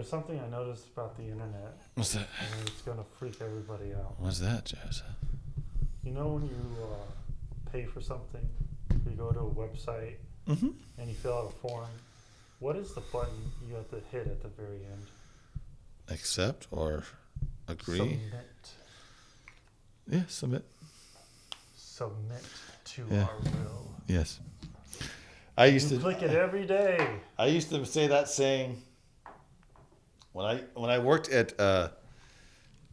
there's something I noticed about the internet. What's that? And it's going to freak everybody out. What's that, Jazz? You know when you pay for something, you go to a website Mm-hmm. and you fill out a form, what is the button you have to hit at the very end? Accept or agree? Submit. Yeah, submit. Submit to Yeah. our will. Yes. I used You to click it every day. I used to say that saying when I worked at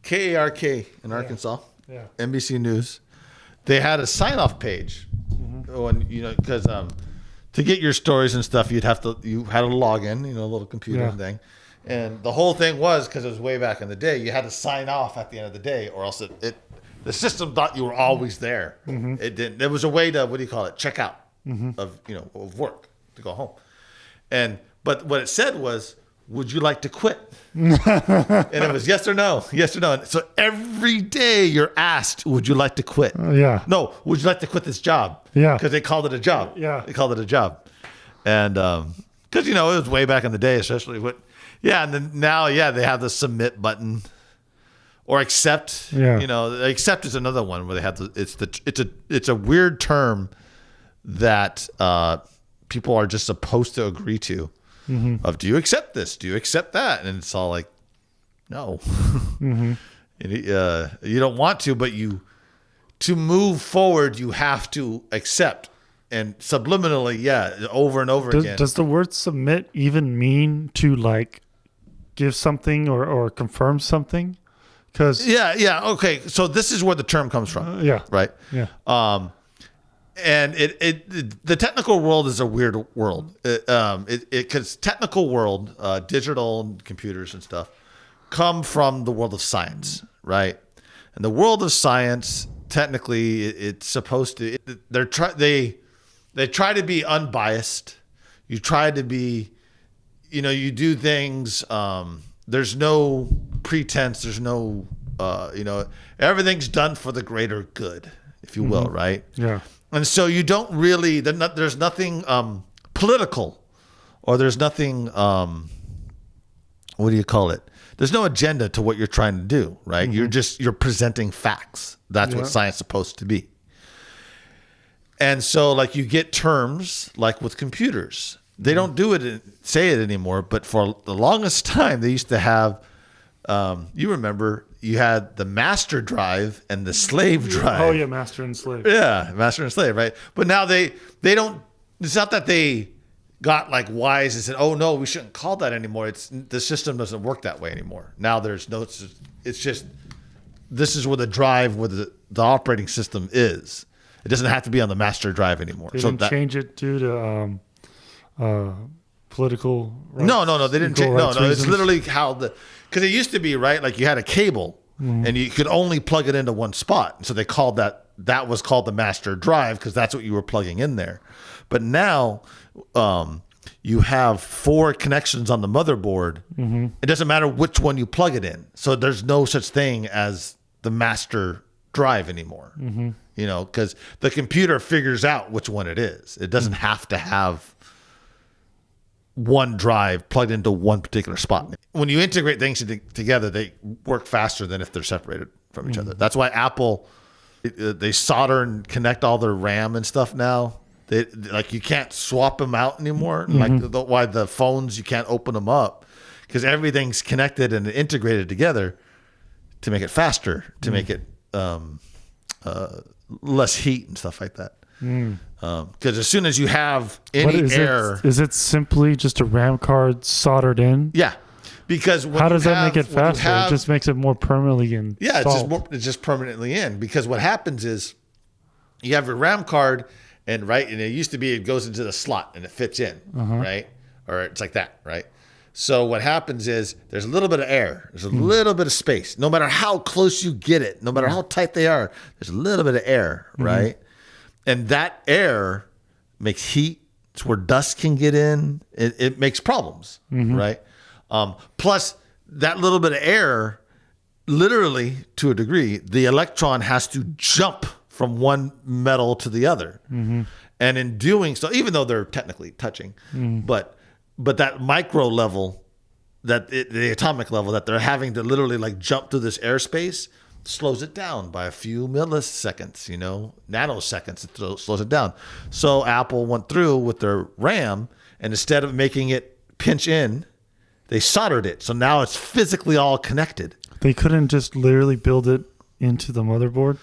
KARK in Arkansas, Yeah. NBC News. They had a sign-off page when because to get your stories and stuff, you had a login, a little computer thing, and the whole thing was because it was way back in the day. You had to sign off at the end of the day, or else the system thought you were always there. It didn't. There was a way to check out of work to go home, but what it said was, would you like to quit? And it was yes or no. And so every day you're asked, would you like to quit? Yeah. No, would you like to quit this job? Yeah. Because they called it a job. Yeah. They called it a job. And because, it was way back in the day, especially. And then now, they have the submit button or accept. Yeah. Accept is another one where they have it's a weird term that people are just supposed to agree to. Of do you accept this? Do you accept that? And it's all like, no. You don't want to, but to move forward, you have to accept. And subliminally, over and over again. Does the word submit even mean to give something or confirm something? Because okay. So this is where the term comes from. Right. Yeah. And the technical world is a weird world. Because technical world, digital and computers and stuff, come from the world of science, right? And the world of science, technically, it's supposed to. They try to be unbiased. You try to be, you do things. There's no pretense. There's no, everything's done for the greater good, if you will, right? Yeah. And so you don't really, there's nothing political, or there's nothing, what do you call it? There's no agenda to what you're trying to do, right? You're presenting facts. That's what science is supposed to be. And so you get terms like with computers. They don't say it anymore, but for the longest time, they used to have, you remember, you had the master drive and the slave drive. Oh, yeah, master and slave. Yeah, master and slave, right? But now they don't, it's not that they got wise and said, oh, no, we shouldn't call that anymore. The system doesn't work that way anymore. Now it's just, this is where the drive, where the operating system is. It doesn't have to be on the master drive anymore. They didn't change it due to political rights. No, they didn't change. No, reasons. it's literally how because it used to be, right? You had a cable and you could only plug it into one spot. And so they called that was called the master drive because that's what you were plugging in there. But now you have 4 connections on the motherboard. It doesn't matter which one you plug it in. So there's no such thing as the master drive anymore. Because the computer figures out which one it is. It doesn't have to have one drive plugged into one particular spot. When you integrate things together, they work faster than if they're separated from each other. That's why Apple, they solder and connect all their RAM and stuff now. You can't swap them out anymore. Why the phones, you can't open them up because everything's connected and integrated together to make it faster, to make it less heat and stuff like that. Because as soon as you have any air, is it simply just a RAM card soldered in? Yeah, because how does that make it faster? It just makes it more permanently installed. Yeah, it's just permanently in. Because what happens is you have your RAM card, and it used to be it goes into the slot and it fits in, right? Or it's like that, right? So what happens is there's a little bit of air, there's a little bit of space. No matter how close you get it, no matter how tight they are, there's a little bit of air, right? And that air makes heat. It's where dust can get in. It makes problems, right? Plus, that little bit of air, literally, to a degree, the electron has to jump from one metal to the other. And in doing so, even though they're technically touching, but that micro level, the atomic level that they're having to literally like jump through this airspace slows it down by a few milliseconds, nanoseconds. It slows it down. So Apple went through with their RAM, and instead of making it pinch in, they soldered it. So now it's physically all connected. They couldn't just literally build it into the motherboard?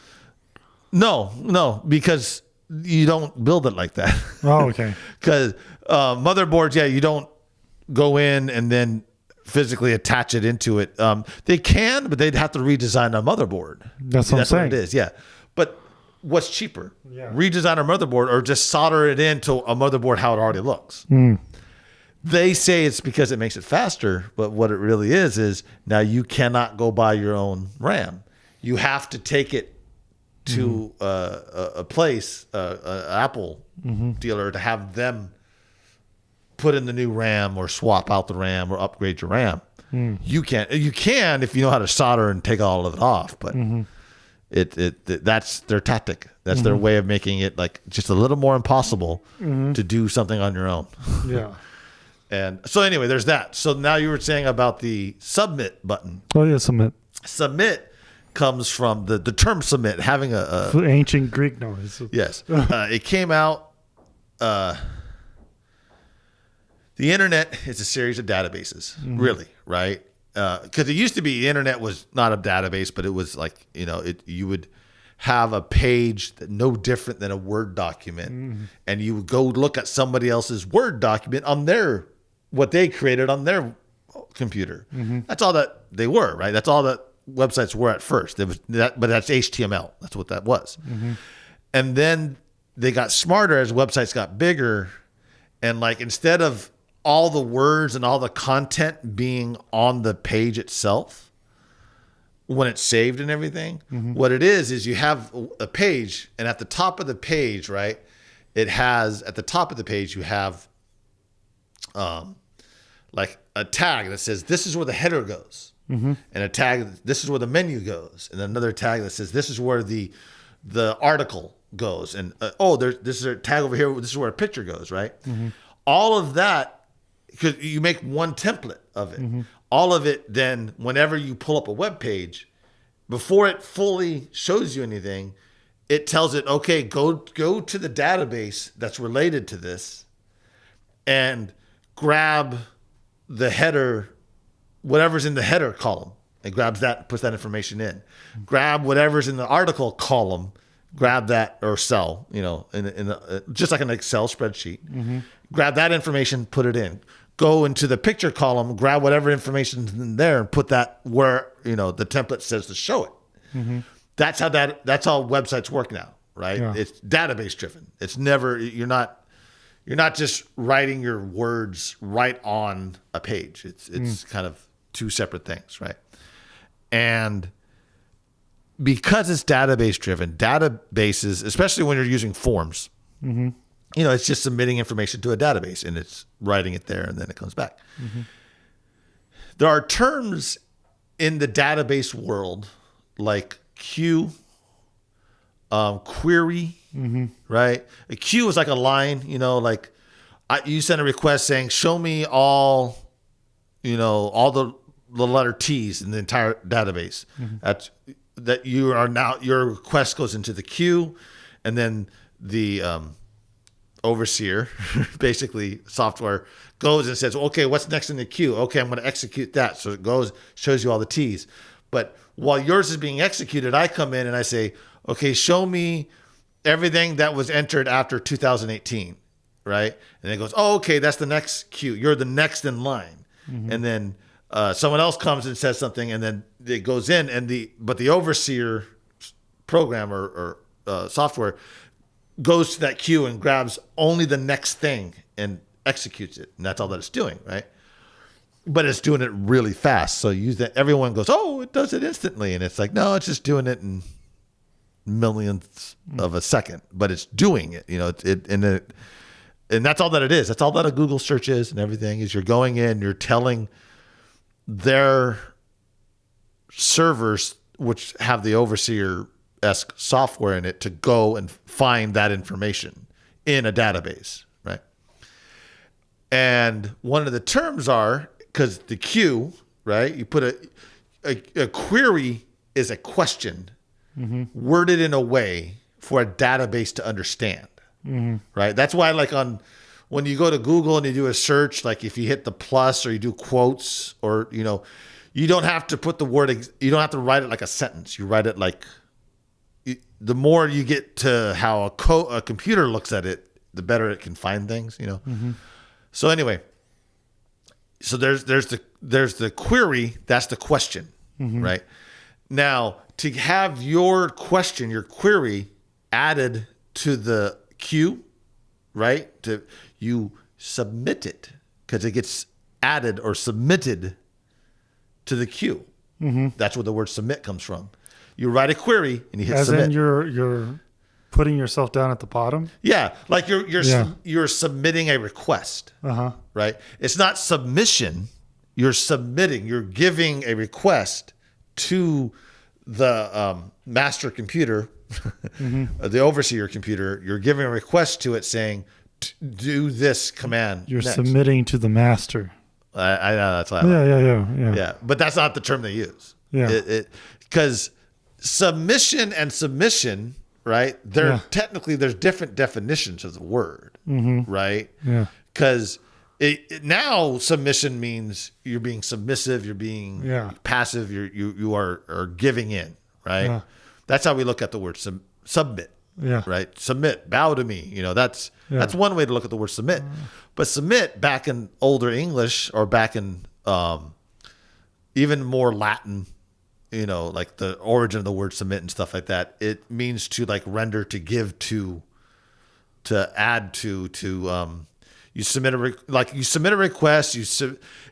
No, because you don't build it like that. Oh, okay. Because motherboards, you don't go in and then physically attach it into it. They can, but they'd have to redesign a motherboard. That's what I'm saying. What it is, yeah. But what's cheaper? Yeah. Redesign a motherboard or just solder it into a motherboard how it already looks. They say it's because it makes it faster, but what it really is now you cannot go buy your own RAM. You have to take it to a place, an Apple dealer, to have them put in the new RAM or swap out the RAM or upgrade your RAM. You can if you know how to solder and take all of it off, but that's their tactic. That's their way of making it like just a little more impossible to do something on your own. Yeah. And so anyway, there's that. So now you were saying about the submit button. Oh, yeah, submit. Submit comes from the term submit, having a ancient Greek noise. yes. It came out. The internet is a series of databases, really, right? Because it used to be the internet was not a database, but it was like, you would have a page that no different than a Word document, and you would go look at somebody else's Word document on what they created on their computer. That's all that they were, right? That's all that websites were at first. It was that, but that's HTML. That's what that was. And then they got smarter as websites got bigger, and like instead of all the words and all the content being on the page itself when it's saved and everything, what it is you have a page, and at the top of the page, right, it has at the top of the page you have like a tag that says this is where the header goes, and a tag this is where the menu goes, and another tag that says this is where the article goes, and this is a tag over here, this is where a picture goes, right? All of that, because you make one template of it. All of it, then whenever you pull up a web page, before it fully shows you anything, it tells it, okay, go to the database that's related to this and grab the header, whatever's in the header column, and grabs that and puts that information in. Grab whatever's in the article column, grab that, or cell, just like an Excel spreadsheet. Grab that information, put it in. Go into the picture column, grab whatever information's in there, and put that where the template says to show it. That's how websites work now, right? Yeah. It's database driven. It's never you're not just writing your words right on a page. It's kind of two separate things, right? And because it's database driven, databases, especially when you're using forms, it's just submitting information to a database and it's writing it there and then it comes back. There are terms in the database world like queue, query, right? A queue is like a line, you send a request saying, show me all the letter T's in the entire database. Your request goes into the queue, and then the overseer, basically software, goes and says, okay, what's next in the queue? Okay, I'm going to execute that. So it goes, shows you all the T's. But while yours is being executed, I come in and I say, okay, show me everything that was entered after 2018, right? And it goes, oh, okay, that's the next queue. You're the next in line. And then someone else comes and says something, and then it goes in, but the overseer program or software goes to that queue and grabs only the next thing and executes it. And that's all that it's doing, right? But it's doing it really fast. So everyone goes, oh, it does it instantly. And it's like, no, it's just doing it in millionths of a second, but it's doing it, and that's all that it is. That's all that a Google search is, and everything is you're going in, you're telling their servers, which have the overseer-esque software in it, to go and find that information in a database, right? And one of the terms because the Q, right? You put a query is a question worded in a way for a database to understand, right? That's why, like when you go to Google and you do a search, like if you hit the plus or you do quotes, or you don't have to put the word. You don't have to write it like a sentence. You write it like. The more you get to how a computer looks at it, the better it can find things. So anyway, so there's the query. That's the question, right? Now, to have your question, your query added to the queue, right? You submit it because it gets added or submitted to the queue. That's where the word submit comes from. You write a query and you hit submit. As in you're putting yourself down at the bottom? Yeah, like you're submitting a request, right? It's not submission. You're submitting. You're giving a request to the master computer, the overseer computer. You're giving a request to it saying, do this command. You're next. Submitting to the master. I know that's why. Yeah. But that's not the term they use. Yeah. Because submission and submission, right? Technically there's different definitions of the word, right? Yeah. Because now submission means you're being submissive, you're being passive, you are giving in, right? Yeah. That's how we look at the word submit. Yeah. Right. Submit, bow to me. That's one way to look at the word submit. But submit back in older English, or back in even more Latin, like the origin of the word submit and stuff like that, it means to like render, to give, to add to you submit a request.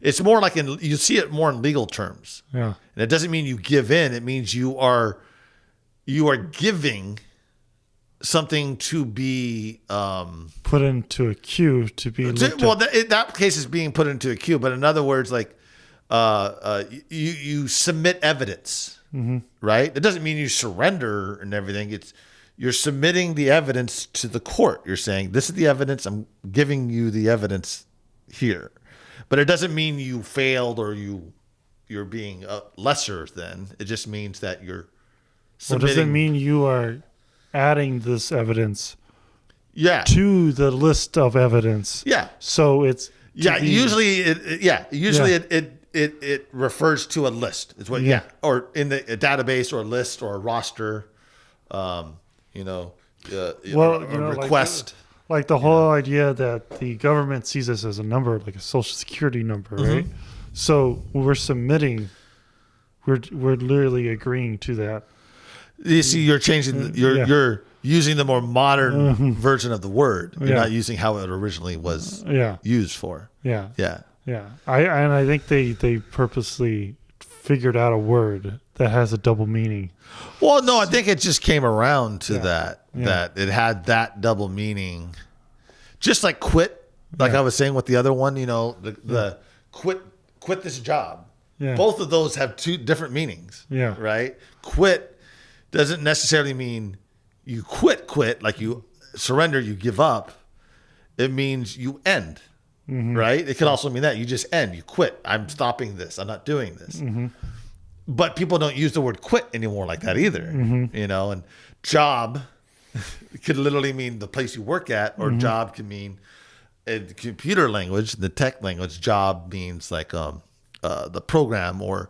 It's more like you see it more in legal terms. Yeah. And it doesn't mean you give in. It means you are giving something to be put into a queue to be looked at. In that case is being put into a queue, but in other words, like you submit evidence, right? It doesn't mean you surrender and everything. You're submitting the evidence to the court. You're saying, this is the evidence, I'm giving you the evidence here, but it doesn't mean you failed or you're being lesser than. It just means that you're submitting. Well, does it mean you are adding this evidence to the list of evidence? Yeah. So it's usually it refers to a list. It's what or in a database or a list or a roster, a request. Like the whole idea that the government sees this as a number, like a social security number, right? So we're submitting, we're literally agreeing to that. You see, you're changing. You're using the more modern version of the word. You're not using how it originally was used for. Yeah. Yeah. I think they purposely figured out a word that has a double meaning. Well, no, I think it just came around to that it had that double meaning. Just like quit, like I was saying with the other one, the quit this job. Yeah. Both of those have two different meanings. Yeah. Right? Quit doesn't necessarily mean you quit, like you surrender, you give up. It means you end, right? It could also mean that you just end, you quit. I'm stopping this. I'm not doing this. But people don't use the word quit anymore like that either, and job could literally mean the place you work at, or job can mean, in the computer language, the tech language, job means like the program or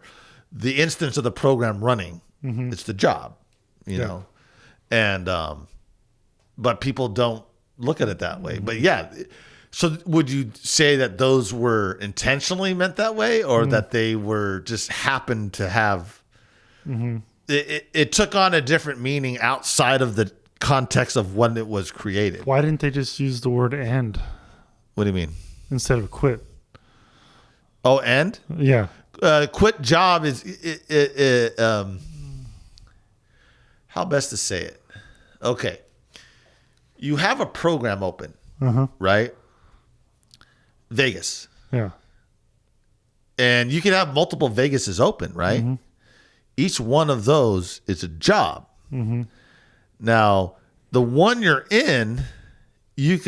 the instance of the program running. It's the job. And but people don't look at it that way. But so would you say that those were intentionally meant that way, or that they were just happened to have it took on a different meaning outside of the context of when it was created? Why didn't they just use the word end? What do you mean? Instead of quit. Oh, end? Yeah. Quit job is how best to say it? Okay. You have a program open, right? Vegas. Yeah. And you can have multiple Vegases open, right? Each one of those is a job. Now, the one you're in, you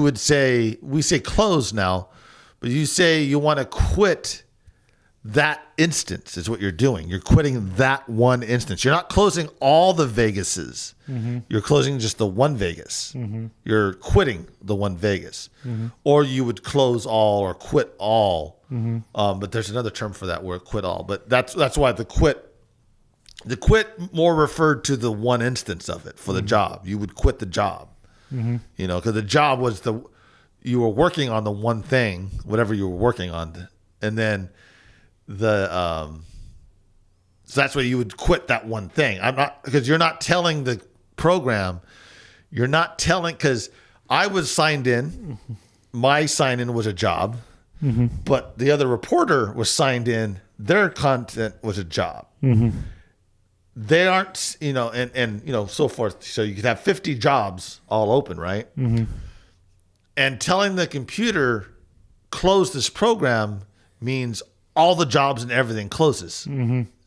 would say, we say close now, but you say you want to quit that instance is what you're doing. You're quitting that one instance. You're not closing all the Vegases. You're closing just the one Vegas. You're quitting the one Vegas. Or you would close all or quit all. But there's another term for that word, quit all. But that's why the quit more referred to the one instance of it for the job. You would quit the job. Because the job was you were working on the one thing, whatever you were working on, and then so that's why you would quit that one thing. Because you're not telling the program, because I was signed in, my sign in was a job, but the other reporter was signed in, their content was a job. They aren't, and so forth. So you could have 50 jobs all open, right? And telling the computer close this program means all the jobs and everything closes.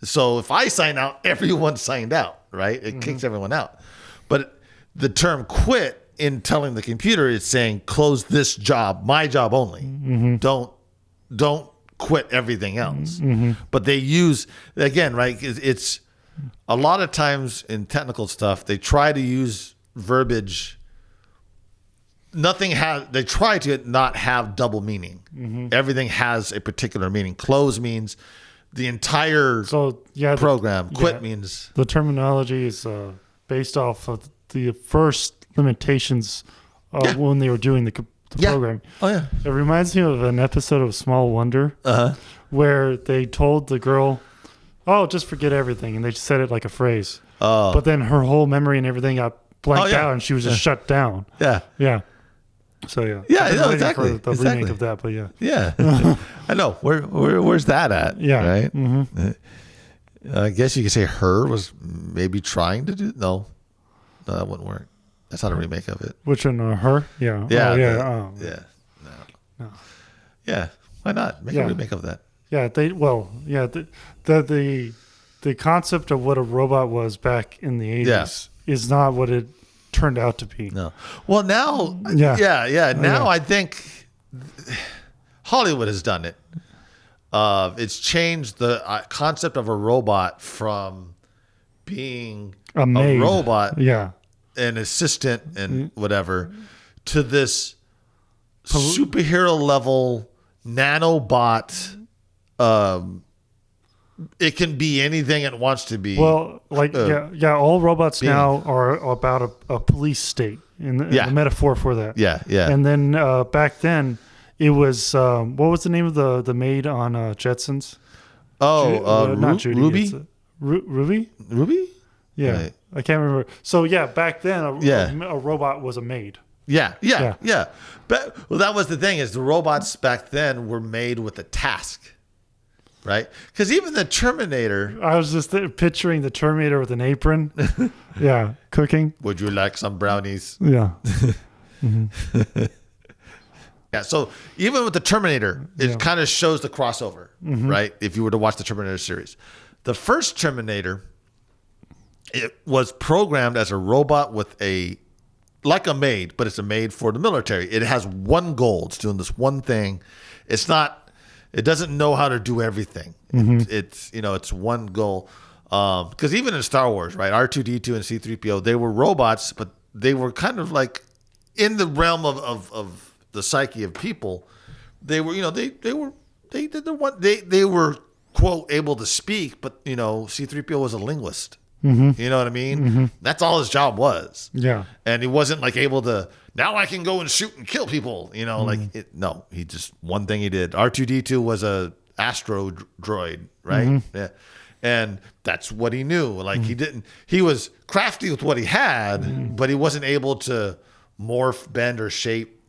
So if I sign out, everyone signed out, right? It kicks everyone out. But the term quit in telling the computer is saying close this job, my job only. Don't quit everything else. But they use, again, right? It's a lot of times in technical stuff, they try to use verbiage. They try to not have double meaning. Everything has a particular meaning. Close means the entire program. Quit means... The terminology is based off of the first limitations when they were doing the program. Oh, yeah. It reminds me of an episode of Small Wonder where they told the girl, oh, just forget everything. And they just said it like a phrase. Oh. But then her whole memory and everything got blanked out and she was just shut down. Yeah. Yeah. So yeah, yeah, no, exactly. For the remake of that, but yeah, I know. Where's that at? Yeah, right. I guess you could say her was maybe trying to do. No, that wouldn't work. That's not a remake of it. Which one? Her? Yeah. Yeah. Yeah. No. Yeah. Why not make a remake of that? Yeah. The concept of what a robot was back in the 80s is not what it turned out to be. No. Well, now, Now I think Hollywood has done it. It's changed the concept of a robot from being a robot, an assistant, and whatever, to this superhero level nanobot. It can be anything it wants to be. Well, all robots now are about a police state, and the metaphor for that. Yeah. And then back then, it was what was the name of the maid on Jetsons? Not Judy. Ruby. Ruby. Ruby. Yeah, right. I can't remember. So back then, a robot was a maid. Yeah. But that was the thing, is the robots back then were made with a task. Right? Because even the Terminator... I was just picturing the Terminator with an apron. Cooking. Would you like some brownies? Yeah. Yeah, so even with the Terminator, it kind of shows the crossover, right? If you were to watch the Terminator series. The first Terminator, it was programmed as a robot with like a maid, but it's a maid for the military. It has one goal. It's doing this one thing. It doesn't know how to do everything. It's one goal. Because even in Star Wars, right, R2-D2 and C-3PO, they were robots, but they were kind of like in the realm of the psyche of people. They were, they were quote able to speak, but C-3PO was a linguist. You know what I mean? That's all his job was. Yeah. And he wasn't like able to, now I can go and shoot and kill people, he just, one thing he did. R2-D2 was a astro droid, right? Yeah. And that's what he knew. Like he was crafty with what he had, but he wasn't able to morph, bend, or shape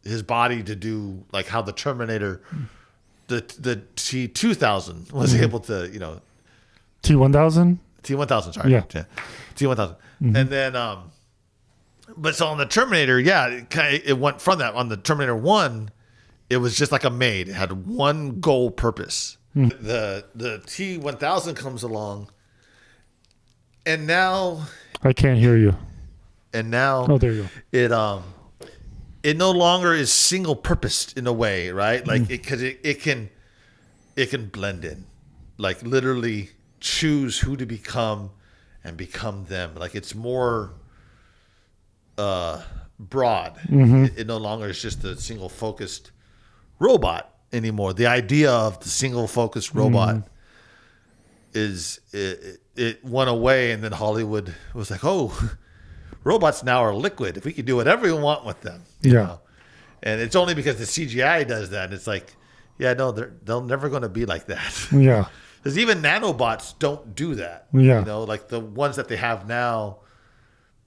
his body to do like how the Terminator, the T-2000 was able to, T-1000? T-1000, sorry. Yeah. T-1000. And then, but so on the Terminator, it went from that. On the Terminator 1, it was just like a maid. It had one goal purpose. The T-1000 comes along, and now... I can't hear you. And now... Oh, there you go. it no longer is single purposed in a way, right? Like it can blend in, like literally choose who to become and become them. Like it's more broad. It no longer is just a single focused robot anymore. The idea of the single focused robot is it went away, and then Hollywood was like, oh, robots now are liquid. If we could do whatever we want with them, you know? And it's only because the CGI does that. It's like, yeah, no, they're never going to be like that. Yeah. Because even nanobots don't do that. Yeah. You know, like the ones that they have now,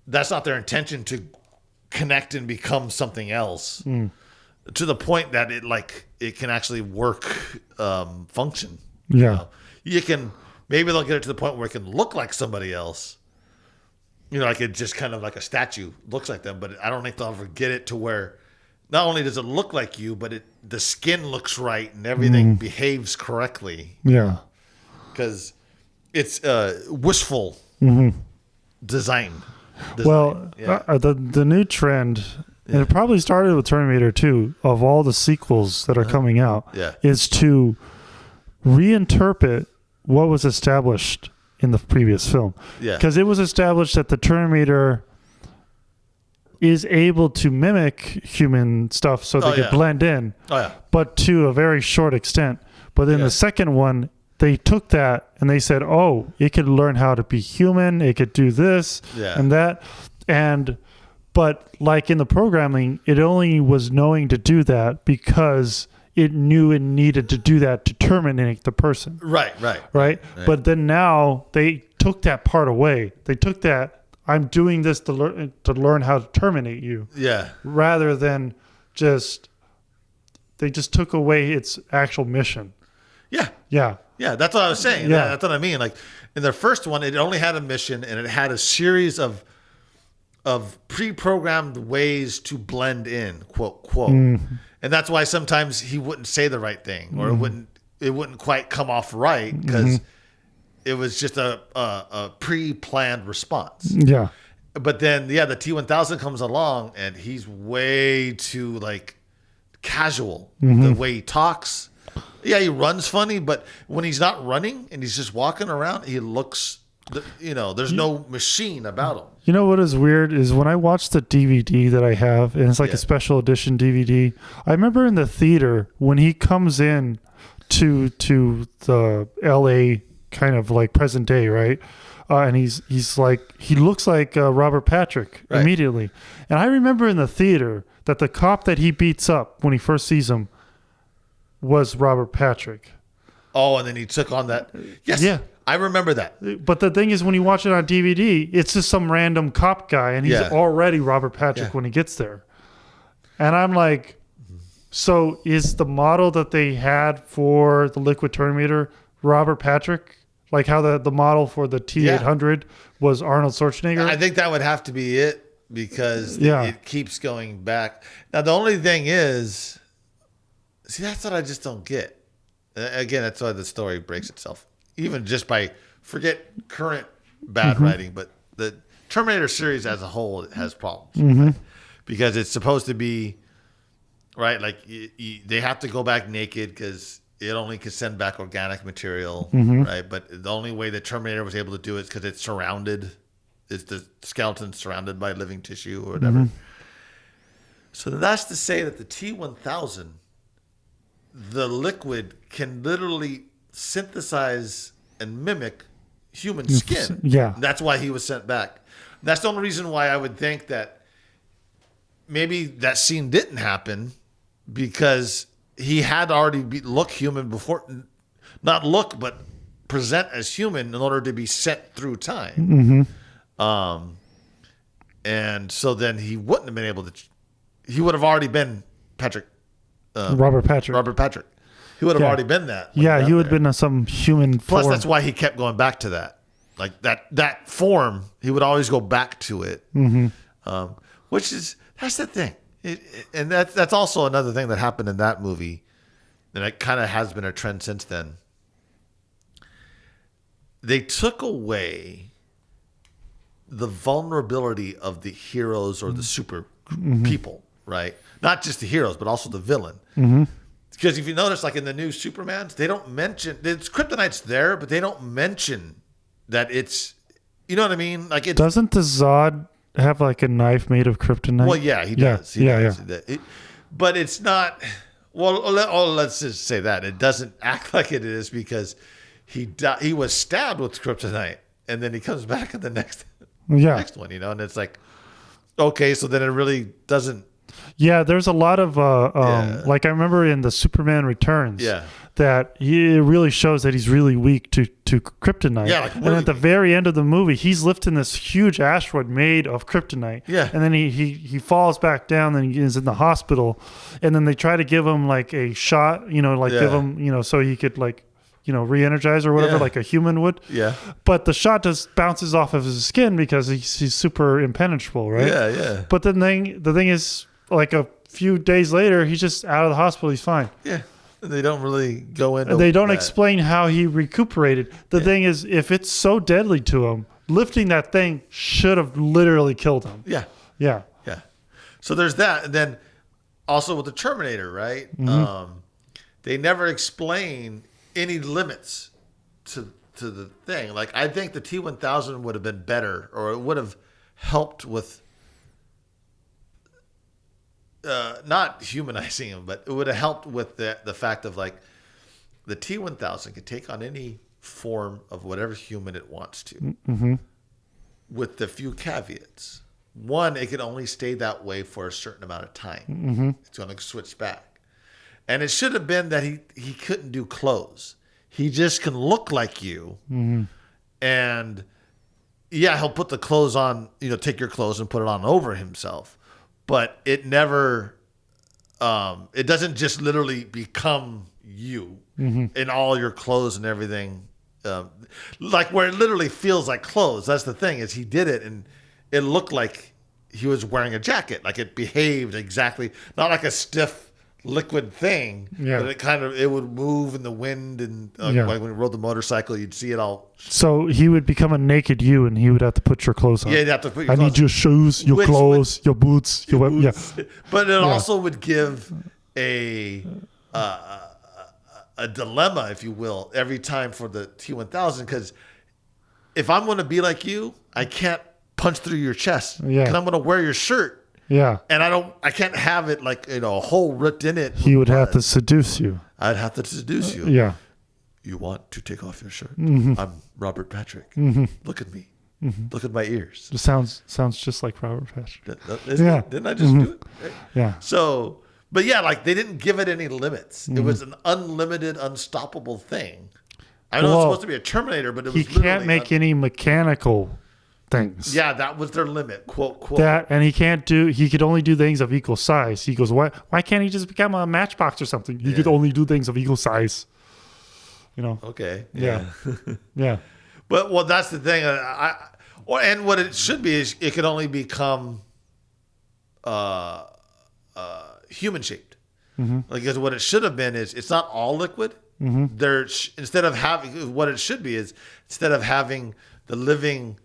that's not their intention to connect and become something else to the point that it can actually work, function. Yeah. You know? You can, maybe they'll get it to the point where it can look like somebody else. You know, like it just kind of like a statue looks like them, but I don't think they'll ever get it to where not only does it look like you, but the skin looks right and everything behaves correctly. Yeah. Because it's wishful design. Well, the new trend, and it probably started with Terminator 2, of all the sequels that are coming out, is to reinterpret what was established in the previous film. Yeah. Because it was established that the Terminator is able to mimic human stuff so they could blend in, but to a very short extent. But then the second one, they took that and they said, oh, it could learn how to be human. It could do this and that. But like in the programming, it only was knowing to do that because it knew it needed to do that to terminate the person. Right. But then now they took that part away. They took that, I'm doing this to learn how to terminate you. Yeah. Rather than they just took away its actual mission. Yeah. Yeah. Yeah, that's what I was saying. Yeah. That's what I mean. Like in the first one, it only had a mission and it had a series of pre-programmed ways to blend in, quote. And that's why sometimes he wouldn't say the right thing, or it wouldn't quite come off right because it was just a pre-planned response. Yeah. But then the T-1000 comes along and he's way too like casual the way he talks. Yeah, he runs funny, but when he's not running and he's just walking around, he looks, there's no machine about him. You know what is weird is when I watch the DVD that I have, and it's like a special edition DVD. I remember in the theater when he comes in to the LA kind of like present day, right? And he's like, he looks like Robert Patrick immediately. And I remember in the theater that the cop that he beats up when he first sees him was Robert Patrick. Oh, and then he took on that. Yes. Yeah. I remember that. But the thing is, when you watch it on DVD, it's just some random cop guy, and he's already Robert Patrick when he gets there. And I'm like, so is the model that they had for the Liquid Terminator Robert Patrick? Like how the model for the T-800 was Arnold Schwarzenegger? I think that would have to be it because it keeps going back. Now, the only thing is, see, that's what I just don't get. Again, that's why the story breaks itself. Even just by, forget current bad writing, but the Terminator series as a whole has problems. Right? Because it's supposed to be, right, like they have to go back naked because it only can send back organic material, right? But the only way that Terminator was able to do it is because it's the skeleton surrounded by living tissue or whatever. So that's to say that the T-1000, the liquid can literally synthesize and mimic human skin. Yeah. That's why he was sent back. That's the only reason why I would think that maybe that scene didn't happen because he had already look human before, not look, but present as human in order to be sent through time. And so then he wouldn't have been able to, he would have already been Robert Patrick. He would have already been that. Yeah, he would have been some human Plus, form. that's why he kept going back to that. Like that form, he would always go back to it. Which is, that's the thing. And that's also another thing that happened in that movie. And it kind of has been a trend since then. They took away the vulnerability of the heroes or the super people. right? Not just the heroes, but also the villain. Mm-hmm. Because if you notice, like in the new Supermans, they don't mention it's kryptonite's there, but they don't mention that it's, you know what I mean? Like, doesn't the Zod have like a knife made of kryptonite? Well, yeah, he does. He does. But it's not. Well, let's just say that it doesn't act like it is because he was stabbed with kryptonite, and then he comes back in the next one, and it's like, okay, so then it really doesn't. Yeah, there's a lot of like I remember in the Superman Returns. That it really shows that he's really weak to kryptonite. Yeah, and at the very end of the movie, he's lifting this huge asteroid made of kryptonite. Yeah. And then he falls back down and he is in the hospital. And then they try to give him like a shot, give him, so he could re-energize or whatever, like a human would. Yeah. But the shot just bounces off of his skin because he's super impenetrable, right? Yeah, yeah. But the thing is, like a few days later, he's just out of the hospital. He's fine. Yeah. They don't really go into They don't explain how he recuperated. The thing is, if it's so deadly to him, lifting that thing should have literally killed him. Yeah. Yeah. Yeah. So there's that. And then also with the Terminator, right? Mm-hmm. They never explain any limits to the thing. Like, I think the T-1000 would have been better, or it would have helped with not humanizing him, but it would have helped with the fact of like the T-1000 could take on any form of whatever human it wants to, mm-hmm. with the few caveats. One, it can only stay that way for a certain amount of time. Mm-hmm. It's going to switch back. And it should have been that he couldn't do clothes. He just can look like you. Mm-hmm. And yeah, he'll put the clothes on, take your clothes and put it on over himself. But it never, it doesn't just literally become you in all your clothes and everything. Like where it literally feels like clothes. That's the thing, is he did it and it looked like he was wearing a jacket. Like it behaved exactly, not like a stiff liquid thing, but it would move in the wind, and like when he rode the motorcycle, you'd see it all. So he would become a naked you, and he would have to put your clothes on. Yeah, you'd have to put your clothes. I need your shoes, your clothes, your boots, your boots. Yeah. But it also would give a dilemma, if you will, every time for the T-1000, because if I'm going to be like you, I can't punch through your chest. Yeah. Because I'm going to wear your shirt. Yeah. And I can't have it like, a hole ripped in it. He would have to seduce you. I'd have to seduce you. Yeah. You want to take off your shirt? Mm-hmm. I'm Robert Patrick. Mm-hmm. Look at me. Mm-hmm. Look at my ears. It sounds just like Robert Patrick. Yeah. Didn't I just do it? Right? Yeah. So, but yeah, like they didn't give it any limits. It was an unlimited, unstoppable thing. I know it's supposed to be a Terminator, but it was he can't make any mechanical things. Yeah, that was their limit, quote. That, and he could only do things of equal size. He goes, why can't he just become a matchbox or something? He could only do things of equal size. Okay. Yeah. Yeah. But that's the thing. And what it should be is it could only become human shaped. Mm-hmm. Because what it should have been is it's not all liquid. Mm-hmm. Instead of having what it should be is instead of having the living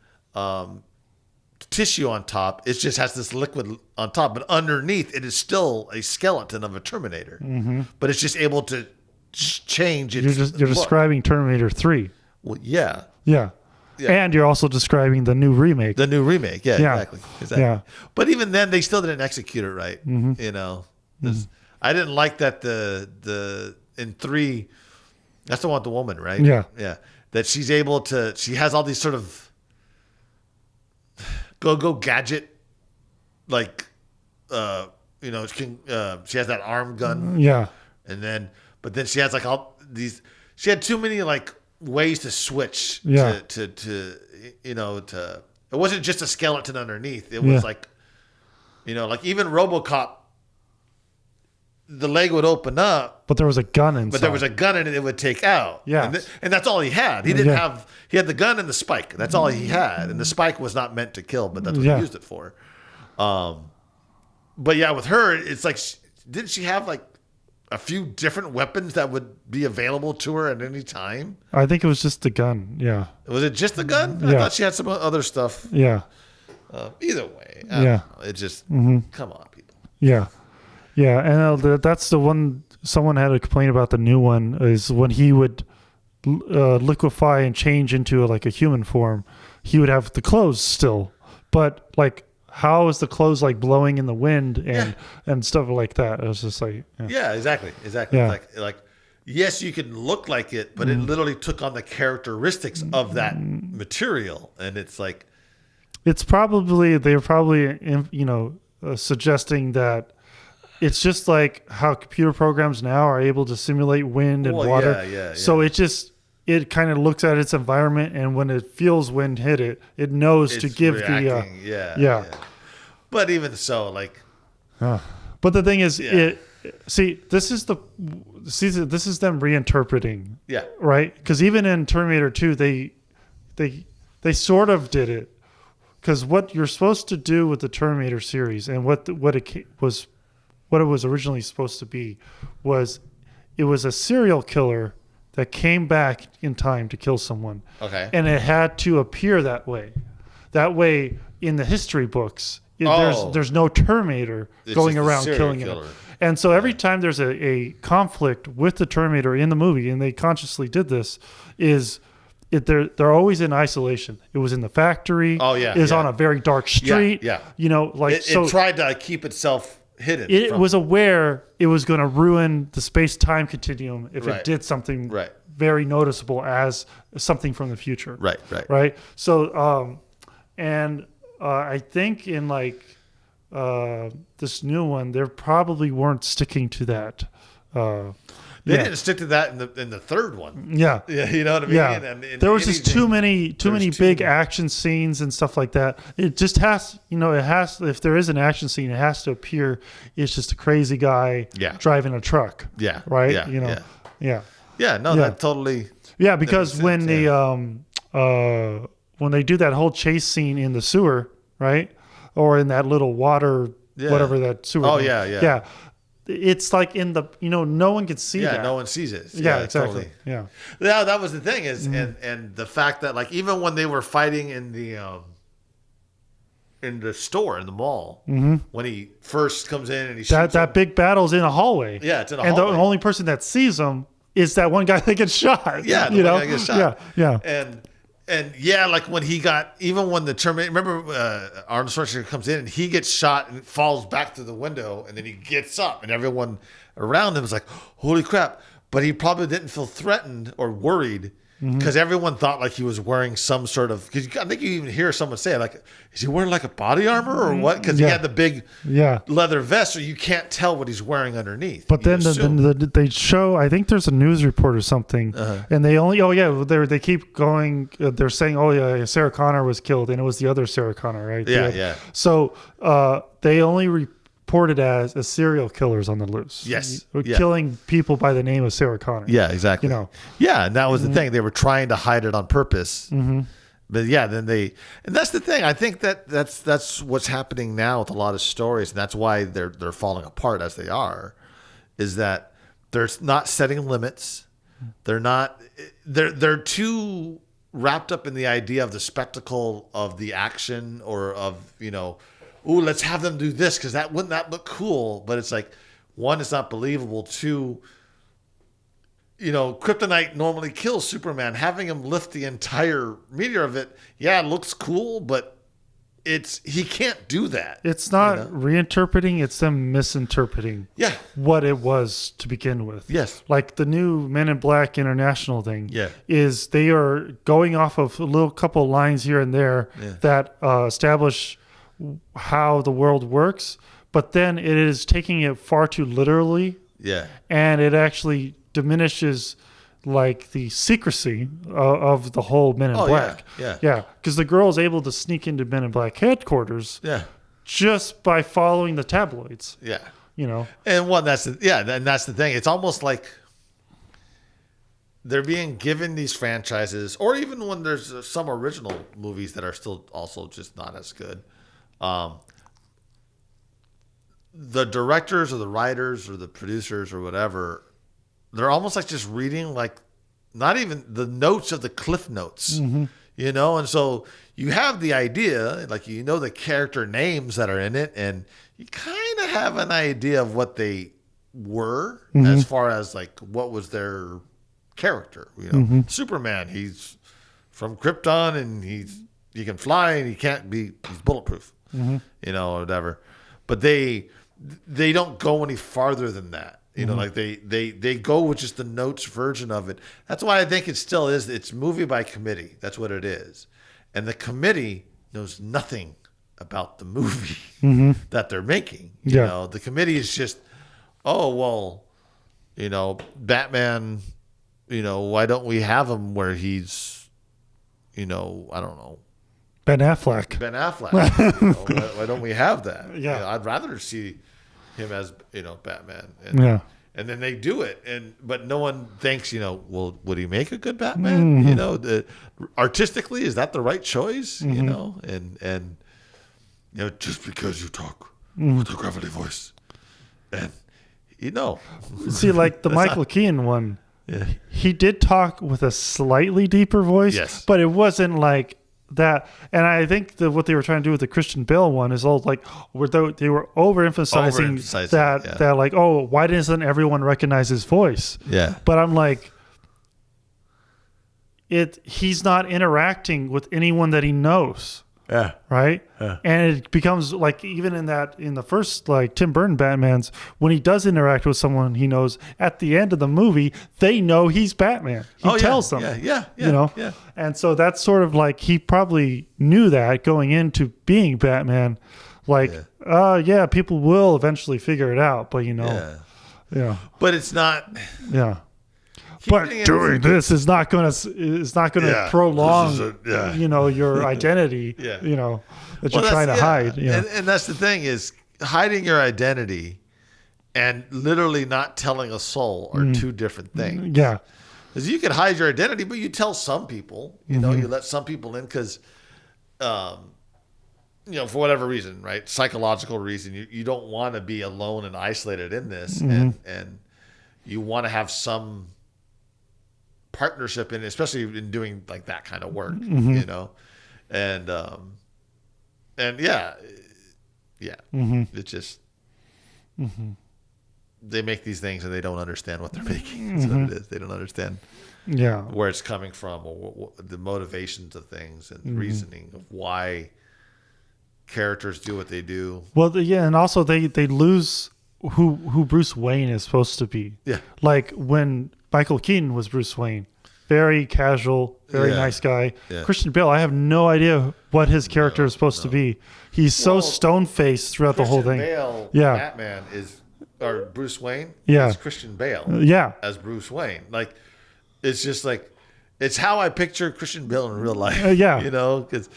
tissue on top, it just has this liquid on top, but underneath it is still a skeleton of a Terminator. Mm-hmm. But it's just able to change it. You're describing Terminator 3. Well, yeah. And you're also describing the new remake. Exactly. Yeah. But even then, they still didn't execute it right. Mm-hmm. I didn't like that the in 3, that's the one with the woman, right? Yeah. That she's able to. She has all these sort of go gadget, like she has that arm gun. Yeah. But then she has like all these. She had too many like ways to switch. Yeah. To it wasn't just a skeleton underneath. It was like, like even RoboCop. The leg would open up, but there was a gun inside. But there was a gun in it. It would take out. Yeah, and that's all he had. He didn't have. He had the gun and the spike. That's all he had. And the spike was not meant to kill, but that's what he used it for. But yeah, with her, it's like, didn't she have like a few different weapons that would be available to her at any time? I think it was just the gun. Yeah. Was it just the gun? Yeah. I thought she had some other stuff. Yeah. Either way. It just come on, people. Yeah. Yeah. And that's the one someone had a complaint about the new one is when he would liquefy and change into like a human form, he would have the clothes still. But like, how is the clothes like blowing in the wind and stuff like that? It was just like, exactly. Yeah. Like, yes, you can look like it, but it literally took on the characteristics of that material. And it's like, they're probably, suggesting that it's just like how computer programs now are able to simulate wind and water. Yeah. So it kind of looks at its environment, and when it feels wind hit it, it knows to give reacting. the But even so, like, but the thing is, this is them reinterpreting. Yeah. Right. Because even in Terminator 2, they sort of did it. Because what you're supposed to do with the Terminator series and what it was originally supposed to be was it was a serial killer that came back in time to kill someone. Okay. And it had to appear that way. That way, in the history books, there's no Terminator going around killing him. And so every time there's a conflict with the Terminator in the movie, and they consciously did this, they're always in isolation. It was in the factory. Oh yeah. It was on a very dark street. Yeah. It tried to keep itself hidden. It was aware it was going to ruin the space-time continuum if it did something very noticeable as something from the future. Right. So, I think in this new one, they probably weren't sticking to that. They didn't stick to that in the third one. Yeah. You know what I mean? Yeah. And there was just too many big action scenes and stuff like that. It just has, if there is an action scene, it has to appear it's just a crazy guy driving a truck. Yeah. Right? Yeah. That totally. Yeah, because when they do that whole chase scene in the sewer, right? Or in that little water, whatever that sewer. Oh, thing. Yeah. It's like in the, no one can see that. Yeah, no one sees it. Yeah, exactly. Totally. Yeah. Yeah, that was the thing is, and the fact that like even when they were fighting in the store, in the mall, when he first comes in and he shoots that big battle's in a hallway. Yeah, it's in a hallway. And the only person that sees him is that one guy that gets shot. Yeah, one guy gets shot. Yeah. And like when the Terminator, remember Arnold Schwarzenegger comes in and he gets shot and falls back through the window and then he gets up and everyone around him is like, holy crap. But he probably didn't feel threatened or worried because everyone thought like he was wearing some sort of, because I think you even hear someone say like, is he wearing like a body armor or what? Because he had the big leather vest, so you can't tell what he's wearing underneath. But then they show, I think there's a news report or something, and they only, they keep going, they're saying, Sarah Connor was killed, and it was the other Sarah Connor, right? Yeah. So they only reported as serial killers on the loose. Yes. Killing people by the name of Sarah Connor. Yeah, exactly. Yeah, and that was the thing. They were trying to hide it on purpose. But then and that's the thing. I think that's what's happening now with a lot of stories, and that's why they're falling apart as they are, is that they're not setting limits. They're too wrapped up in the idea of the spectacle of the action or of, let's have them do this because wouldn't that look cool? But it's like, one, it's not believable. Two, Kryptonite normally kills Superman. Having him lift the entire meteor of it, it looks cool, but he can't do that. It's not reinterpreting, it's them misinterpreting what it was to begin with. Yes. Like the new Men in Black International thing is they are going off of a couple lines here and there that establish how the world works, but then it is taking it far too literally. Yeah. And it actually diminishes like the secrecy of the whole Men in Black. Yeah. Because the girl is able to sneak into Men in Black headquarters just by following the tabloids. Yeah. And that's the thing. It's almost like they're being given these franchises, or even when there's some original movies that are still also just not as good. The directors or the writers or the producers or whatever, they're almost like just reading like not even the notes of the cliff notes, and so you have the idea, like the character names that are in it, and you kind of have an idea of what they were as far as like what was their character. Superman, he's from Krypton and he can fly and he's bulletproof, or whatever. But they don't go any farther than that. Like they go with just the notes version of it. That's why I think it still is. It's movie by committee. That's what it is. And the committee knows nothing about the movie that they're making. The committee is just, Batman, why don't we have him where he's, I don't know. Ben Affleck. Why don't we have that? Yeah. I'd rather see him as, Batman. And then they do it, but no one thinks, well, would he make a good Batman? Artistically, is that the right choice? And just because you talk with a gravelly voice, and see, like the Michael Keaton one, he did talk with a slightly deeper voice, but it wasn't like that. And I think that what they were trying to do with the Christian Bale one is all like they were overemphasizing that like, oh, why doesn't everyone recognize his voice? But I'm like, he's not interacting with anyone that he knows. Right. And it becomes like, even in the first like Tim Burton Batmans, when he does interact with someone he knows, at the end of the movie they know he's Batman. He tells them. And so that's sort of like, he probably knew that going into being Batman, like people will eventually figure it out, but but it's not but doing this is not going to prolong your identity that you're trying to hide. And that's the thing, is hiding your identity and literally not telling a soul are two different things. Because you can hide your identity, but you tell some people, you let some people in because for whatever reason, right? Psychological reason, you don't want to be alone and isolated in this, and you want to have some partnership in, especially in doing like that kind of work, and it's just they make these things and they don't understand what they're making. That's what it is. They don't understand where it's coming from, or the motivations of things and reasoning of why characters do what they do. Well, and also they lose who Bruce Wayne is supposed to be. Like when Michael Keaton was Bruce Wayne, very casual, very nice guy. Christian Bale, I have no idea what his character is supposed to be. He's so stone-faced throughout the whole thing. Bale, Batman or Bruce Wayne is Christian Bale as Bruce Wayne. Like, it's just like, it's how I picture Christian Bale in real life. Because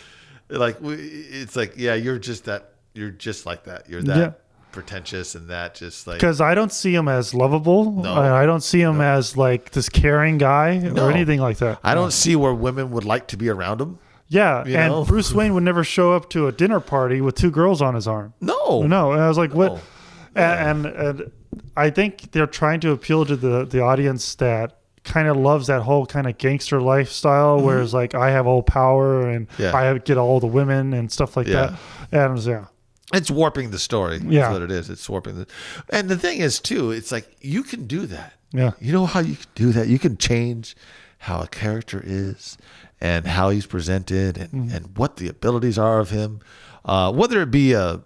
like, it's like, you're just like that. You're that pretentious and that just like, because I don't see him as lovable. I don't see him as like this caring guy or anything like that. I don't see where women would like to be around him. And Bruce Wayne would never show up to a dinner party with two girls on his arm. And I was like, what? And I think they're trying to appeal to the audience that kind of loves that whole kind of gangster lifestyle, where it's like, I have all power and I get all the women and stuff like that. And it's warping the story. That's what it is. It's warping and the thing is too, it's like, you can do that. You know how you can do that? You can change how a character is and how he's presented and what the abilities are of him. Whether it be a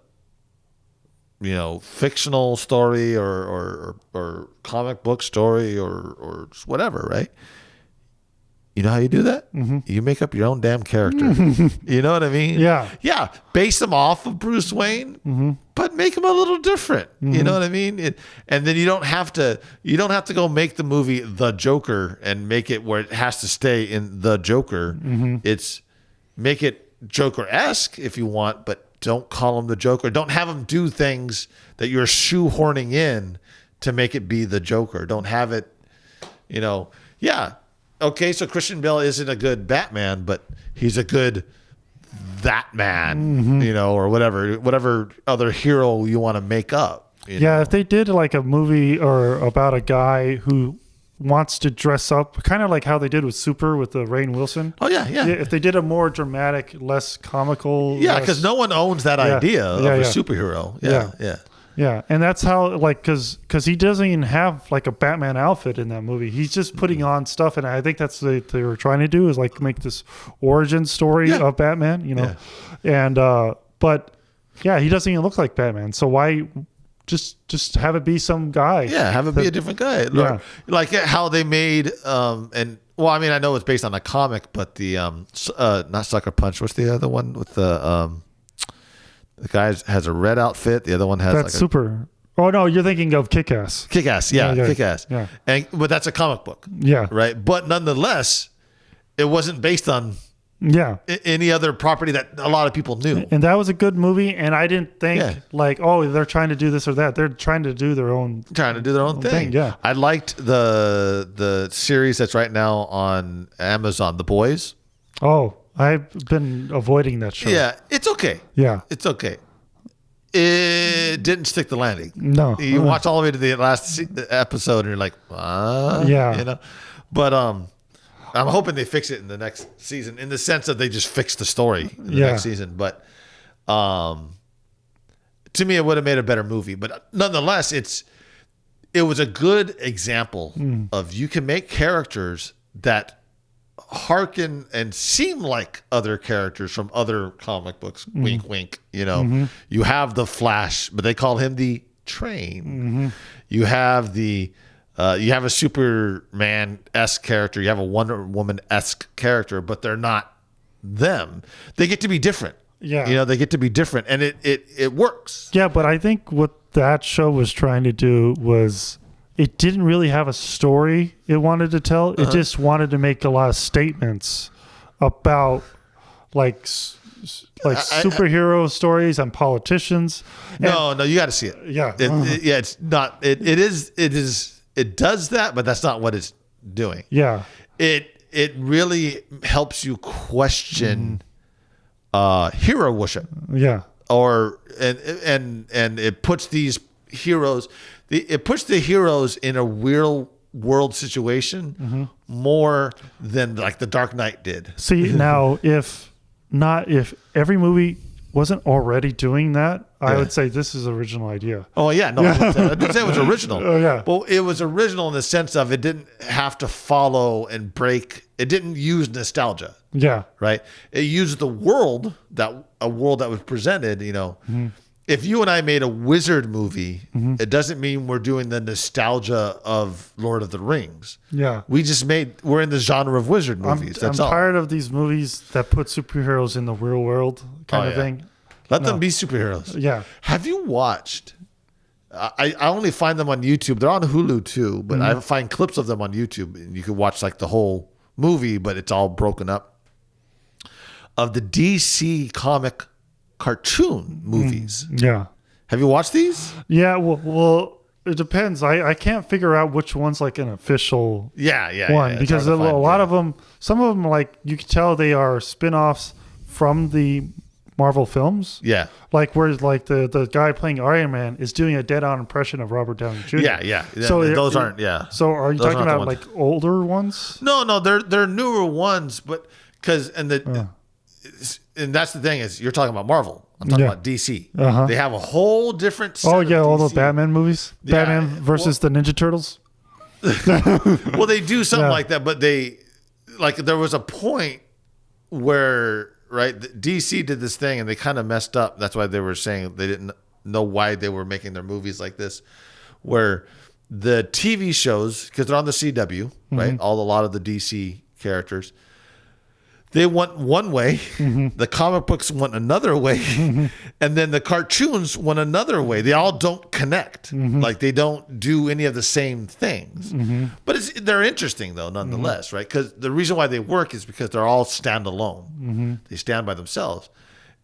fictional story or comic book story or whatever, right? You know how you do that? You make up your own damn character. You know what I mean? Yeah. Base him off of Bruce Wayne, but make him a little different. You know what I mean? And then you don't have to go make the movie The Joker and make it where it has to stay in The Joker. It's make it Joker-esque if you want, but don't call him the Joker. Don't have him do things that you're shoehorning in to make it be the Joker. Don't have it, okay, so Christian Bale isn't a good Batman, but he's a good that man, or whatever other hero you want to make up. If they did like a movie or about a guy who wants to dress up, kind of like how they did with Super with the Rainn Wilson. Oh yeah. If they did a more dramatic, less comical. Yeah, because no one owns that idea of a superhero. Yeah, and that's how, like, because he doesn't even have like a Batman outfit in that movie. He's just putting on stuff, and I think that's what they were trying to do, is like make this origin story of Batman, you know. And but yeah, he doesn't even look like Batman. So why just have it be some guy? Yeah, have it be a different guy. Like how they made and well, I mean, I know it's based on a comic, but the not Sucker Punch. What's the other one with the guy has a red outfit. The other one has that's Super. Oh no, you're thinking of Kick-Ass. Kick-Ass, Kick-Ass. Yeah. But that's a comic book. Yeah. Right. But nonetheless, it wasn't based on any other property that a lot of people knew. And that was a good movie, and I didn't think like, oh, they're trying to do this or that. They're trying to do their own thing. Yeah. I liked the series that's right now on Amazon, The Boys. Oh, I've been avoiding that show. Yeah, it's okay. Yeah. It's okay. It didn't stick the landing. No. You watch all the way to the last episode and you're like, yeah. You know. But I'm hoping they fix it in the next season, in the sense that they just fix the story in the next season. But to me, it would have made a better movie. But nonetheless, it was a good example of you can make characters that hearken and seem like other characters from other comic books. Wink, wink. You know, you have the Flash, but they call him the Train. You have you have a Superman-esque character. You have a Wonder Woman-esque character, but they're not them. They get to be different. Yeah. You know, they get to be different, and it works. Yeah, but I think what that show was trying to do was it didn't really have a story it wanted to tell. It just wanted to make a lot of statements about like superhero stories and politicians. No, you got to see it. Yeah. It's not. It does that, but that's not what it's doing. Yeah. It really helps you question hero worship. Yeah. And it puts these heroes. It puts the heroes in a real world situation more than like the Dark Knight did. See, now if every movie wasn't already doing that, I would say this is original idea. Oh yeah, no, I didn't say it was original. Oh yeah, well, it was original in the sense of it didn't have to follow and break. It didn't use nostalgia. Yeah, right. It used the world that was presented. You know, if you and I made a wizard movie, it doesn't mean we're doing the nostalgia of Lord of the Rings. Yeah, we're in the genre of wizard movies. I'm tired of these movies that put superheroes in the real world kind of thing. Let them be superheroes. Yeah. Have you watched? I only find them on YouTube. They're on Hulu too, but I find clips of them on YouTube, and you can watch like the whole movie, but it's all broken up. Of the DC comic cartoon movies. Yeah. Have you watched these? Yeah. Well, it depends. I can't figure out which one's like an official one because a lot of them, some of them, like you can tell they are spin-offs from the Marvel films. Yeah. Like where like the guy playing Iron Man is doing a dead-on impression of Robert Downey Jr. Yeah. So those aren't. Yeah. So are you talking about like older ones? No, they're newer ones, but and that's the thing is you're talking about Marvel. I'm talking about DC. They have a whole different set all those Batman movies. Batman versus the Ninja Turtles. Well, they do something like that, but there was a point where DC did this thing and they kind of messed up. That's why they were saying they didn't know why they were making their movies like this, where the TV shows, because they're on the CW, right? A lot of the DC characters, they went one way, the comic books went another way, and then the cartoons went another way. They all don't connect. Like they don't do any of the same things. But they're interesting though, nonetheless, right? Because the reason why they work is because they're all standalone. They stand by themselves.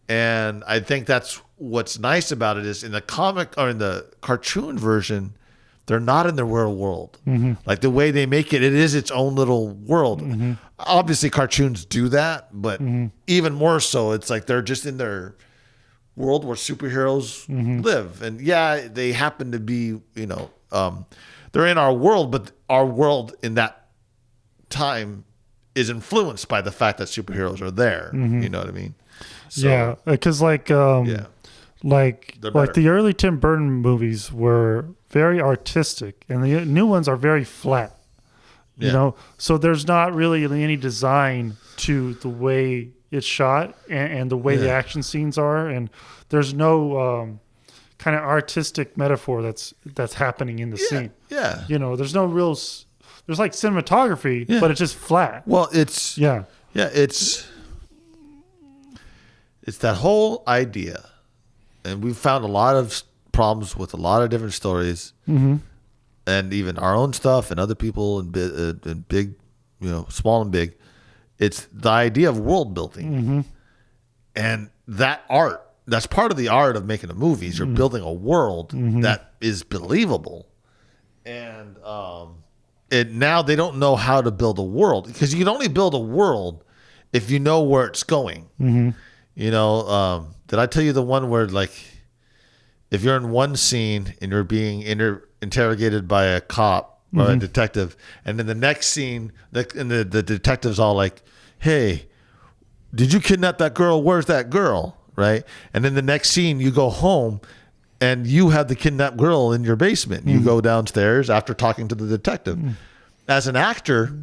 And I think that's what's nice about it is in the comic or in the cartoon version, they're not in their real world. Like the way they make it is its own little world. Obviously, cartoons do that, but even more so, it's like they're just in their world where superheroes live. And yeah, they happen to be, they're in our world, but our world in that time is influenced by the fact that superheroes are there. You know what I mean? So, because like the early Tim Burton movies were very artistic, and the new ones are very flat. You know, so there's not really any design to the way it's shot and the way the action scenes are, and there's no kind of artistic metaphor that's happening in the scene. Yeah, you know, there's no real. There's like cinematography, but it's just flat. Well, it's it's that whole idea, and we've found a lot of problems with a lot of different stories, and even our own stuff and other people and big, you know, small and big. It's the idea of world building, and that art. That's part of the art of making a movie. Is you're building a world that is believable, and now they don't know how to build a world, because you can only build a world if you know where it's going. You know, did I tell you the one where, like, if you're in one scene and you're being interrogated by a cop or a detective, and then the next scene, the detective's all like, "Hey, did you kidnap that girl? Where's that girl?" Right? And then the next scene, you go home and you have the kidnapped girl in your basement. You go downstairs after talking to the detective. As an actor,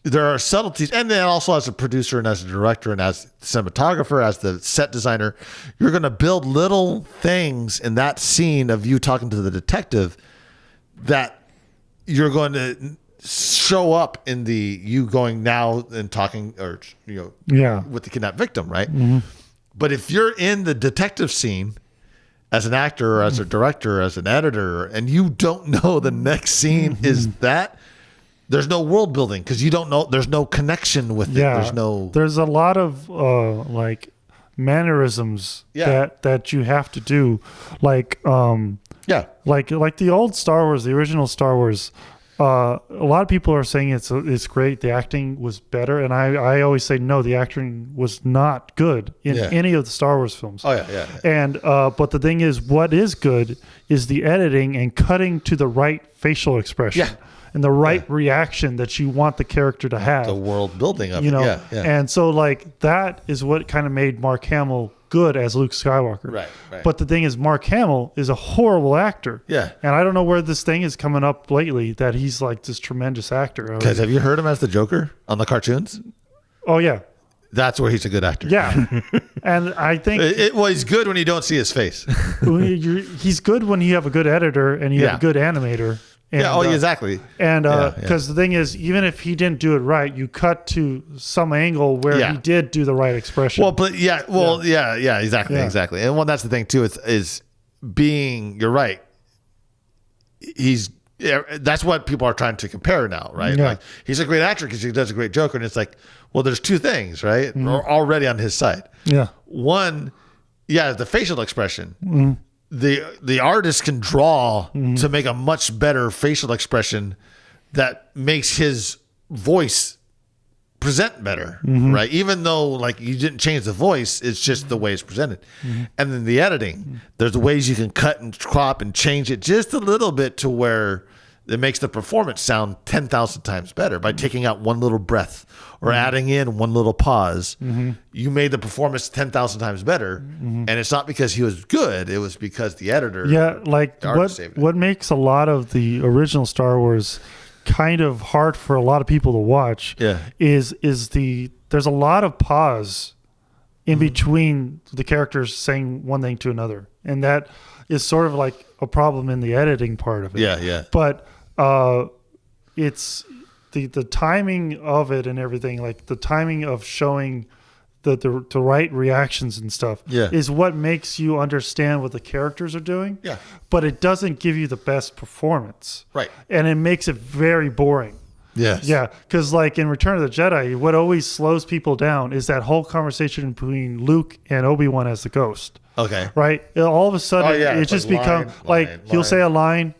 there are subtleties, and then also as a producer and as a director and as cinematographer, as the set designer, you're going to build little things in that scene of you talking to the detective that you're going to show up in the you going now and talking, or, you know, with the kidnapped victim, right? But if you're in the detective scene as an actor or as a director or as an editor, and you don't know the next scene is that, there's no world building, because you don't know, there's no connection with it. There's a lot of like mannerisms that you have to do, like like the old Star Wars, the original Star Wars. A lot of people are saying it's great, the acting was better, and I always say no, the acting was not good in any of the Star Wars films. And but the thing is, what is good is the editing and cutting to the right facial expression. And the right reaction that you want the character to have. The world building of it, you know? Yeah. And so, like, that is what kind of made Mark Hamill good as Luke Skywalker. Right. But the thing is, Mark Hamill is a horrible actor. Yeah. And I don't know where this thing is coming up lately that he's like this tremendous actor. Because have you heard him as the Joker on the cartoons? Oh, yeah. That's where he's a good actor. Yeah. And I think... well, he's good when you don't see his face. He's good when you have a good editor and you have a good animator. And, exactly. And because the thing is, even if he didn't do it right, you cut to some angle where he did do the right expression. Well, but exactly. And that's the thing too. Is being. You're right. That's what people are trying to compare now, right? Like, he's a great actor because he does a great Joker, and it's like, well, there's two things, right? Already on his side. Yeah. One, the facial expression. The artist can draw to make a much better facial expression that makes his voice present better, right? Even though, like, you didn't change the voice, it's just the way it's presented. And then the editing, there's ways you can cut and crop and change it just a little bit to where it makes the performance sound 10,000 times better by taking out one little breath or adding in one little pause. You made the performance 10,000 times better. And it's not because he was good. It was because the editor. Yeah. Like what makes a lot of the original Star Wars kind of hard for a lot of people to watch is there's a lot of pause in between the characters saying one thing to another. And that is sort of like a problem in the editing part of it. Yeah. But it's the timing of it and everything, like the timing of showing the right reactions and stuff is what makes you understand what the characters are doing. Yeah. But it doesn't give you the best performance. Right. And it makes it very boring. Yes. Yeah. Because like in Return of the Jedi, what always slows people down is that whole conversation between Luke and Obi-Wan as the ghost. Okay. Right? All of a sudden, it just becomes he'll say a line,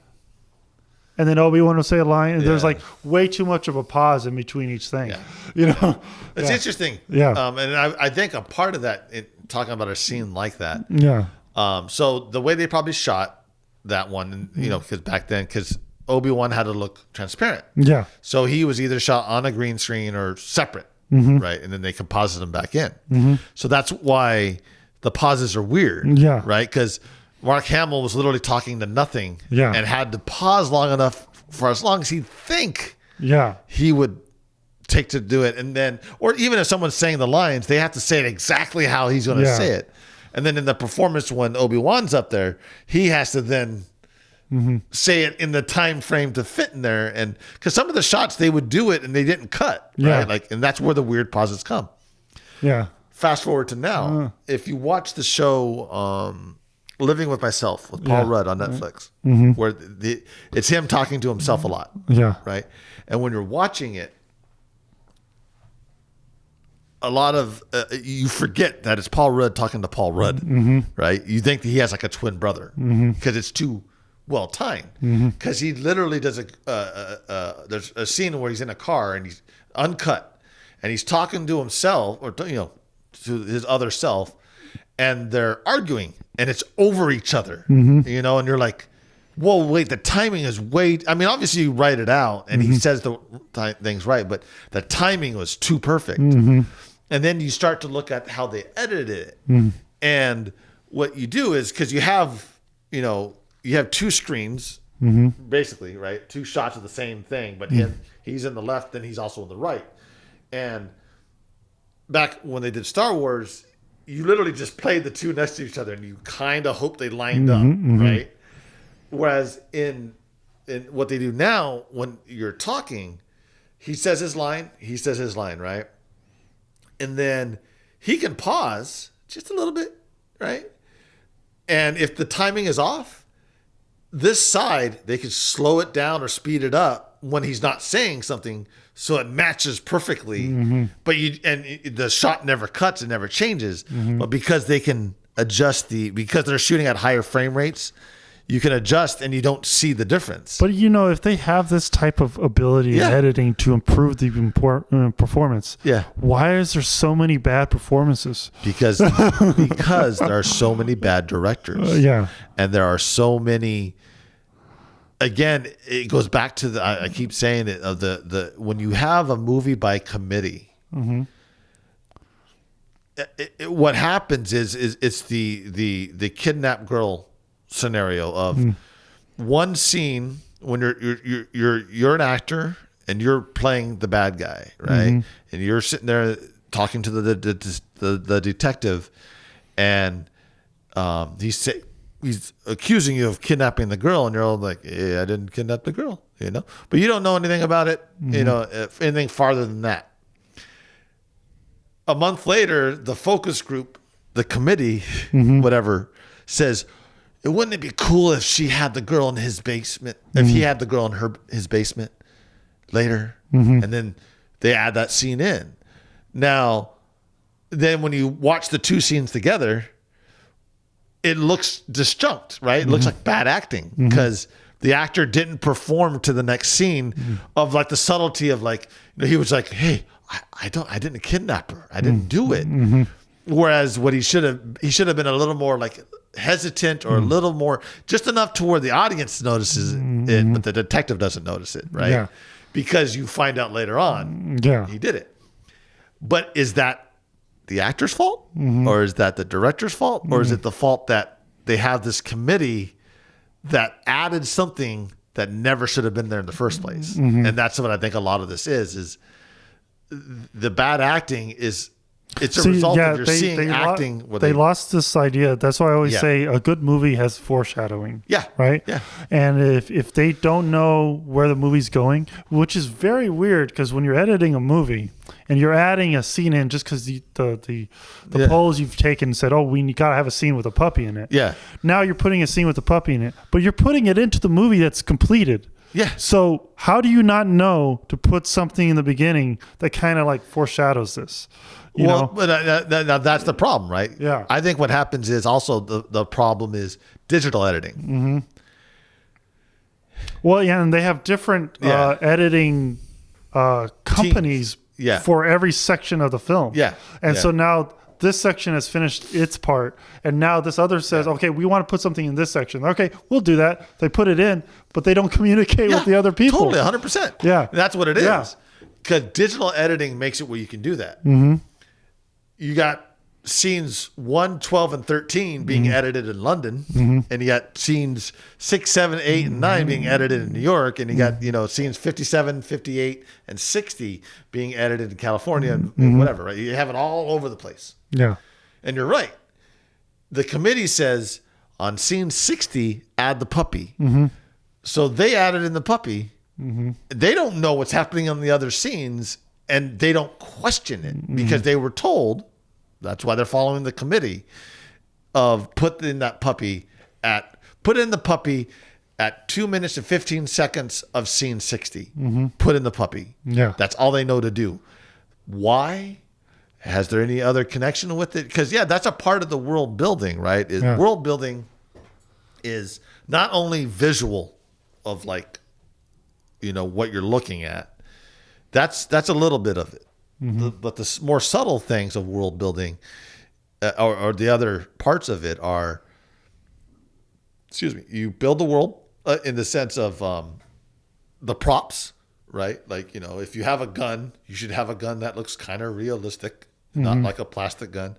and then Obi-Wan will say a line, and there's like way too much of a pause in between each thing. Yeah. You know? It's interesting. Yeah. And I think a part of that, talking about a scene like that. Yeah. So the way they probably shot that one, you know, because back then, because Obi-Wan had to look transparent. Yeah. So he was either shot on a green screen or separate, right? And then they composite them back in. So that's why the pauses are weird, right? Because Mark Hamill was literally talking to nothing and had to pause long enough for as long as he'd think he would take to do it. And then, or even if someone's saying the lines, they have to say it exactly how he's going to say it. And then in the performance, when Obi-Wan's up there, he has to then say it in the time frame to fit in there. And because some of the shots, they would do it and they didn't cut, right? Like, and that's where the weird pauses come. Yeah. Fast forward to now, if you watch the show Living with Myself with Paul Rudd on Netflix, where it's him talking to himself a lot, right? And when you're watching it, a lot of you forget that it's Paul Rudd talking to Paul Rudd, right? You think that he has like a twin brother because it's too well timed. Because he literally does there's a scene where he's in a car and he's uncut and he's talking to himself or to his other self, and they're arguing and it's over each other, and you're like, whoa, wait, the timing is I mean, obviously you write it out and he says the things right, but the timing was too perfect. And then you start to look at how they edited it. And what you do is, because you have two screens, basically, right? Two shots of the same thing, but he's in the left, then he's also in the right. And back when they did Star Wars, you literally just played the two next to each other and you kind of hope they lined up, right? Whereas in what they do now, when you're talking, he says his line, right? And then he can pause just a little bit, right? And if the timing is off, this side, they can slow it down or speed it up when he's not saying something so it matches perfectly. But the shot never cuts, it never changes. But because they can adjust because they're shooting at higher frame rates, you can adjust and you don't see the difference. But if they have this type of ability in editing to improve the performance, why is there so many bad performances? Because there are so many bad directors. And there are so many. Again, it goes back to I keep saying it, of the when you have a movie by committee, what happens is it's the kidnapped girl scenario of one scene when you're an actor and you're playing the bad guy, right? And you're sitting there talking to the detective, and he's accusing you of kidnapping the girl, and you're all like, I didn't kidnap the girl, but you don't know anything about it, if anything farther than that. A month later, the focus group, the committee, whatever, says, wouldn't it be cool if she had the girl in his basement, if he had the girl in his basement later? And then they add that scene in. Now, then when you watch the two scenes together, it looks disjunct, right? It looks like bad acting because the actor didn't perform to the next scene of like the subtlety of like, he was like, hey, I didn't kidnap her. I didn't do it. Whereas what he should have been a little more like hesitant or a little more, just enough to where the audience notices it, but the detective doesn't notice it, right? Because you find out later on he did it. But is that the actor's fault, or is that the director's fault, or is it the fault that they have this committee that added something that never should have been there in the first place? And that's what I think a lot of this is the bad acting is. It's a result of your seeing acting. They lost this idea. That's why I always say a good movie has foreshadowing. Right? And if they don't know where the movie's going, which is very weird, because when you're editing a movie and you're adding a scene in just because the polls you've taken said, we got to have a scene with a puppy in it. Now you're putting a scene with a puppy in it, but you're putting it into the movie that's completed. So how do you not know to put something in the beginning that kind of like foreshadows this? But that's the problem, right? I think what happens is also the problem is digital editing. Well, and they have different editing companies for every section of the film. So now this section has finished its part, and now this other says, okay, we want to put something in this section. Okay, we'll do that. They put it in, but they don't communicate with the other people. Totally, 100%. Yeah. That's what it is. Yeah. Because digital editing makes it where you can do that. You got scenes 1, 12, and 13 being edited in London, and you got scenes 6, 7, 8, and 9 being edited in New York, and you got scenes 57, 58, and 60 being edited in California and whatever. Right? You have it all over the place. Yeah. And you're right. The committee says on scene 60, add the puppy. So they added in the puppy. They don't know what's happening on the other scenes, and they don't question it because they were told. That's why they're following the committee of put in the puppy at 2 minutes and 15 seconds of scene 60. Put in the puppy. Yeah. That's all they know to do. Why? Has there any other connection with it? Because that's a part of the world building, right? World building is not only visual of like, what you're looking at. That's a little bit of it. But the more subtle things of world building, or the other parts of it are, you build the world in the sense of the props, right? Like, if you have a gun, you should have a gun that looks kind of realistic, not like a plastic gun.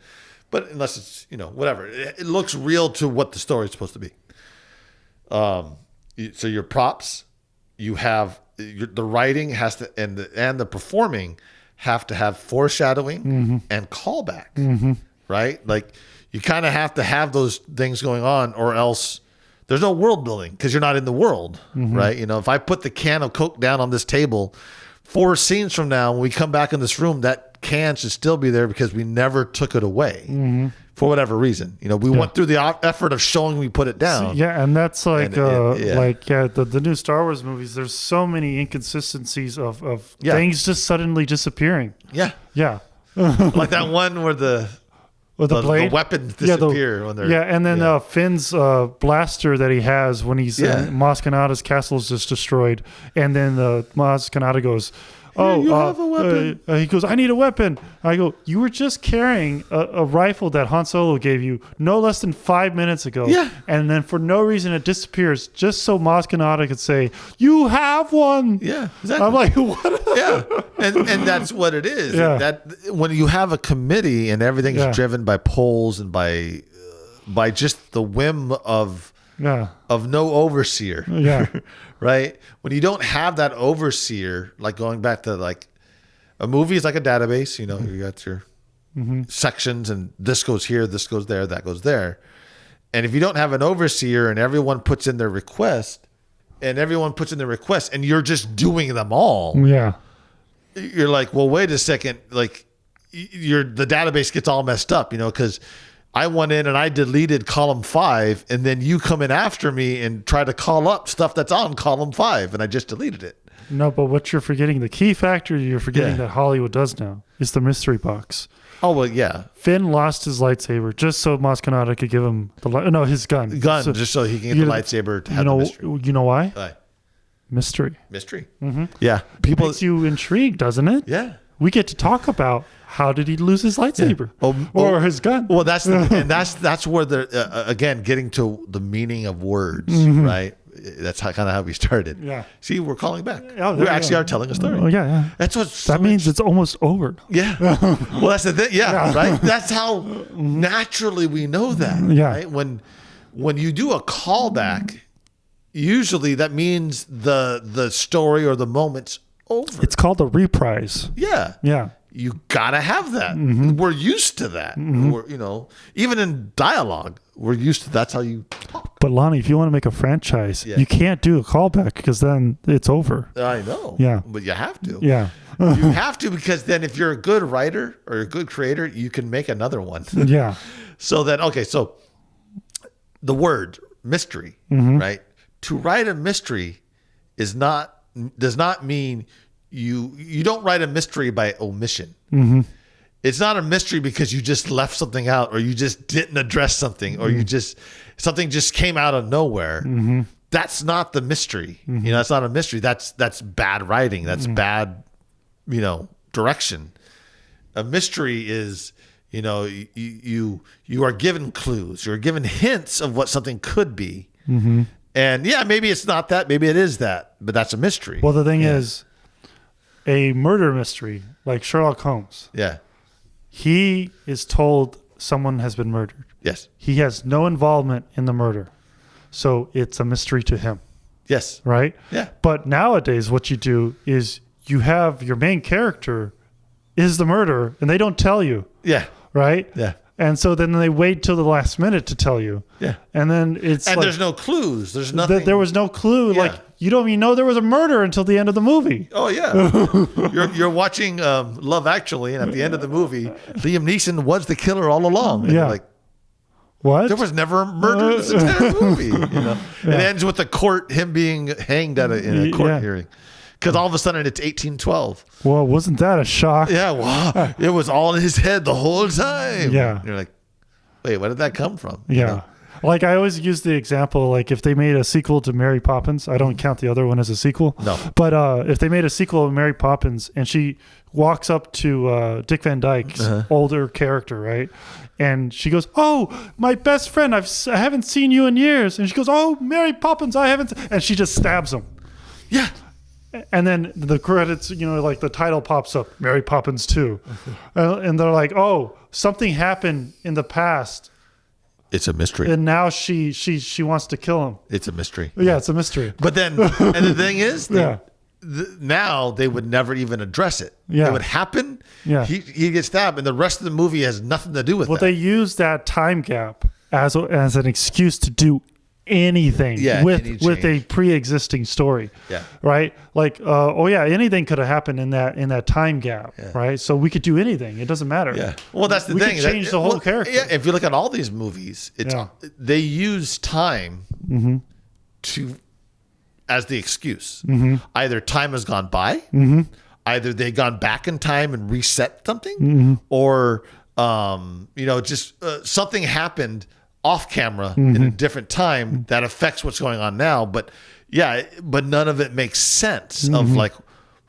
But unless it's, whatever. It looks real to what the story is supposed to be. So your props, you have the writing has to, and the performing have to have foreshadowing and callback, right? Like you kind of have to have those things going on, or else there's no world building because you're not in the world, right? If I put the can of Coke down on this table, 4 scenes from now, when we come back in this room, that can should still be there because we never took it away for whatever reason. We went through the effort of showing we put it down. Yeah, and that's like the new Star Wars movies. There's so many inconsistencies of things just suddenly disappearing. Yeah, yeah, like that one where the weapons disappear when they're and then Finn's blaster that he has when he's Maz Kanata's castle is just destroyed, and then Maz Kanata goes, "Oh, you have a weapon." He goes, "I need a weapon." I go, "You were just carrying a rifle that Han Solo gave you no less than 5 minutes ago." Yeah. And then for no reason it disappears just so Maz Kanata could say, "You have one." Yeah, exactly. I'm like, what? Yeah, and that's what it is. Yeah. That when you have a committee and everything's driven by polls and by just the whim of no overseer. Yeah. Right? When you don't have that overseer, like going back to like a movie is like a database, you got your sections and this goes here, this goes there, that goes there. And if you don't have an overseer and everyone puts in their request and you're just doing them all. Yeah. You're like, well, wait a second. Like the database gets all messed up, because I went in and I deleted column 5, and then you come in after me and try to call up stuff that's on column 5, and I just deleted it. No, but what you're forgetting, the key factor you're forgetting that Hollywood does now is the mystery box. Oh, well, yeah. Finn lost his lightsaber just so Maz Kanata could give him his gun. Just so he can get the lightsaber to have the mystery. You know why? Why? Mystery. Yeah. It makes you intrigued, doesn't it? Yeah. We get to talk about how did he lose his lightsaber or his gun. Well, that's where again getting to the meaning of words, right? That's kind of how we started. Yeah. See, we're calling back. Oh, we actually are telling a story. Oh, yeah. That's what. That means it's almost over. Yeah. Well, that's the thing. Yeah. Right. That's how naturally we know that. Yeah. Right? When you do a callback, usually that means the story or the moment's over. It's called a reprise. Yeah. Yeah. You gotta have that. We're used to that. We're, even in dialogue, we're used to that's how you talk. But Lonnie, if you want to make a franchise, you can't do a callback because then it's over. I know. Yeah. But you have to. Yeah. You have to, because then if you're a good writer or a good creator, you can make another one. Yeah. So the word mystery, right? To write a mystery does not mean you don't write a mystery by omission. It's not a mystery because you just left something out, or you just didn't address something, or something just came out of nowhere. That's not the mystery. That's not a mystery. That's bad writing. That's bad, direction. A mystery is You know, you are given clues. You're given hints of what something could be. Mm-hmm. And yeah, maybe it's not that. Maybe it is that. But that's a mystery. Well, the thing is, a murder mystery like Sherlock Holmes. Yeah. He is told someone has been murdered. Yes. He has no involvement in the murder. So it's a mystery to him. Yes. Right? Yeah. But nowadays, what you do is you have your main character is the murderer, and they don't tell you. Yeah. Right? Yeah. And so then they wait till the last minute to tell you. Yeah. And then it's and like, there's no clues. There's nothing. There was no clue. Yeah. Like, you don't even know there was a murder until the end of the movie. Oh, yeah. you're watching Love Actually, and at the end of the movie, Liam Neeson was the killer all along. And you're like, what? There was never a murder in this entire movie. You know? It ends with the court, him being hanged in a court hearing. Because all of a sudden it's 1812. Well, wasn't that a shock? Yeah, wow. It was all in his head the whole time. Yeah. And you're like, wait, where did that come from? Yeah. You know? Like, I always use the example, like, if they made a sequel to Mary Poppins, I don't count the other one as a sequel. No. But if they made a sequel of Mary Poppins and she walks up to Dick Van Dyke's older character, right? And she goes, "Oh, my best friend, I haven't seen you in years." And she goes, "Oh, Mary Poppins, I haven't." And she just stabs him. Yeah. And then the credits, you know, like the title pops up, Mary Poppins 2. And they're like, "Oh, something happened in the past. It's a mystery. And now she wants to kill him." It's a mystery. Yeah, it's a mystery. But then, and the thing is, now they would never even address it. Yeah. It would happen. Yeah. He gets stabbed, and the rest of the movie has nothing to do with Well, that. they use that time gap as an excuse to do anything with a pre-existing story. Yeah. Right? Like, anything could have happened in that time gap. Yeah. Right? So we could do anything. It doesn't matter. Yeah. Well, that's the we thing. We could change the whole character. Yeah. If you look at all these movies, they use time to as the excuse. Either time has gone by, either they've gone back in time and reset something, or just something happened off camera in a different time that affects what's going on now. But none of it makes sense of like,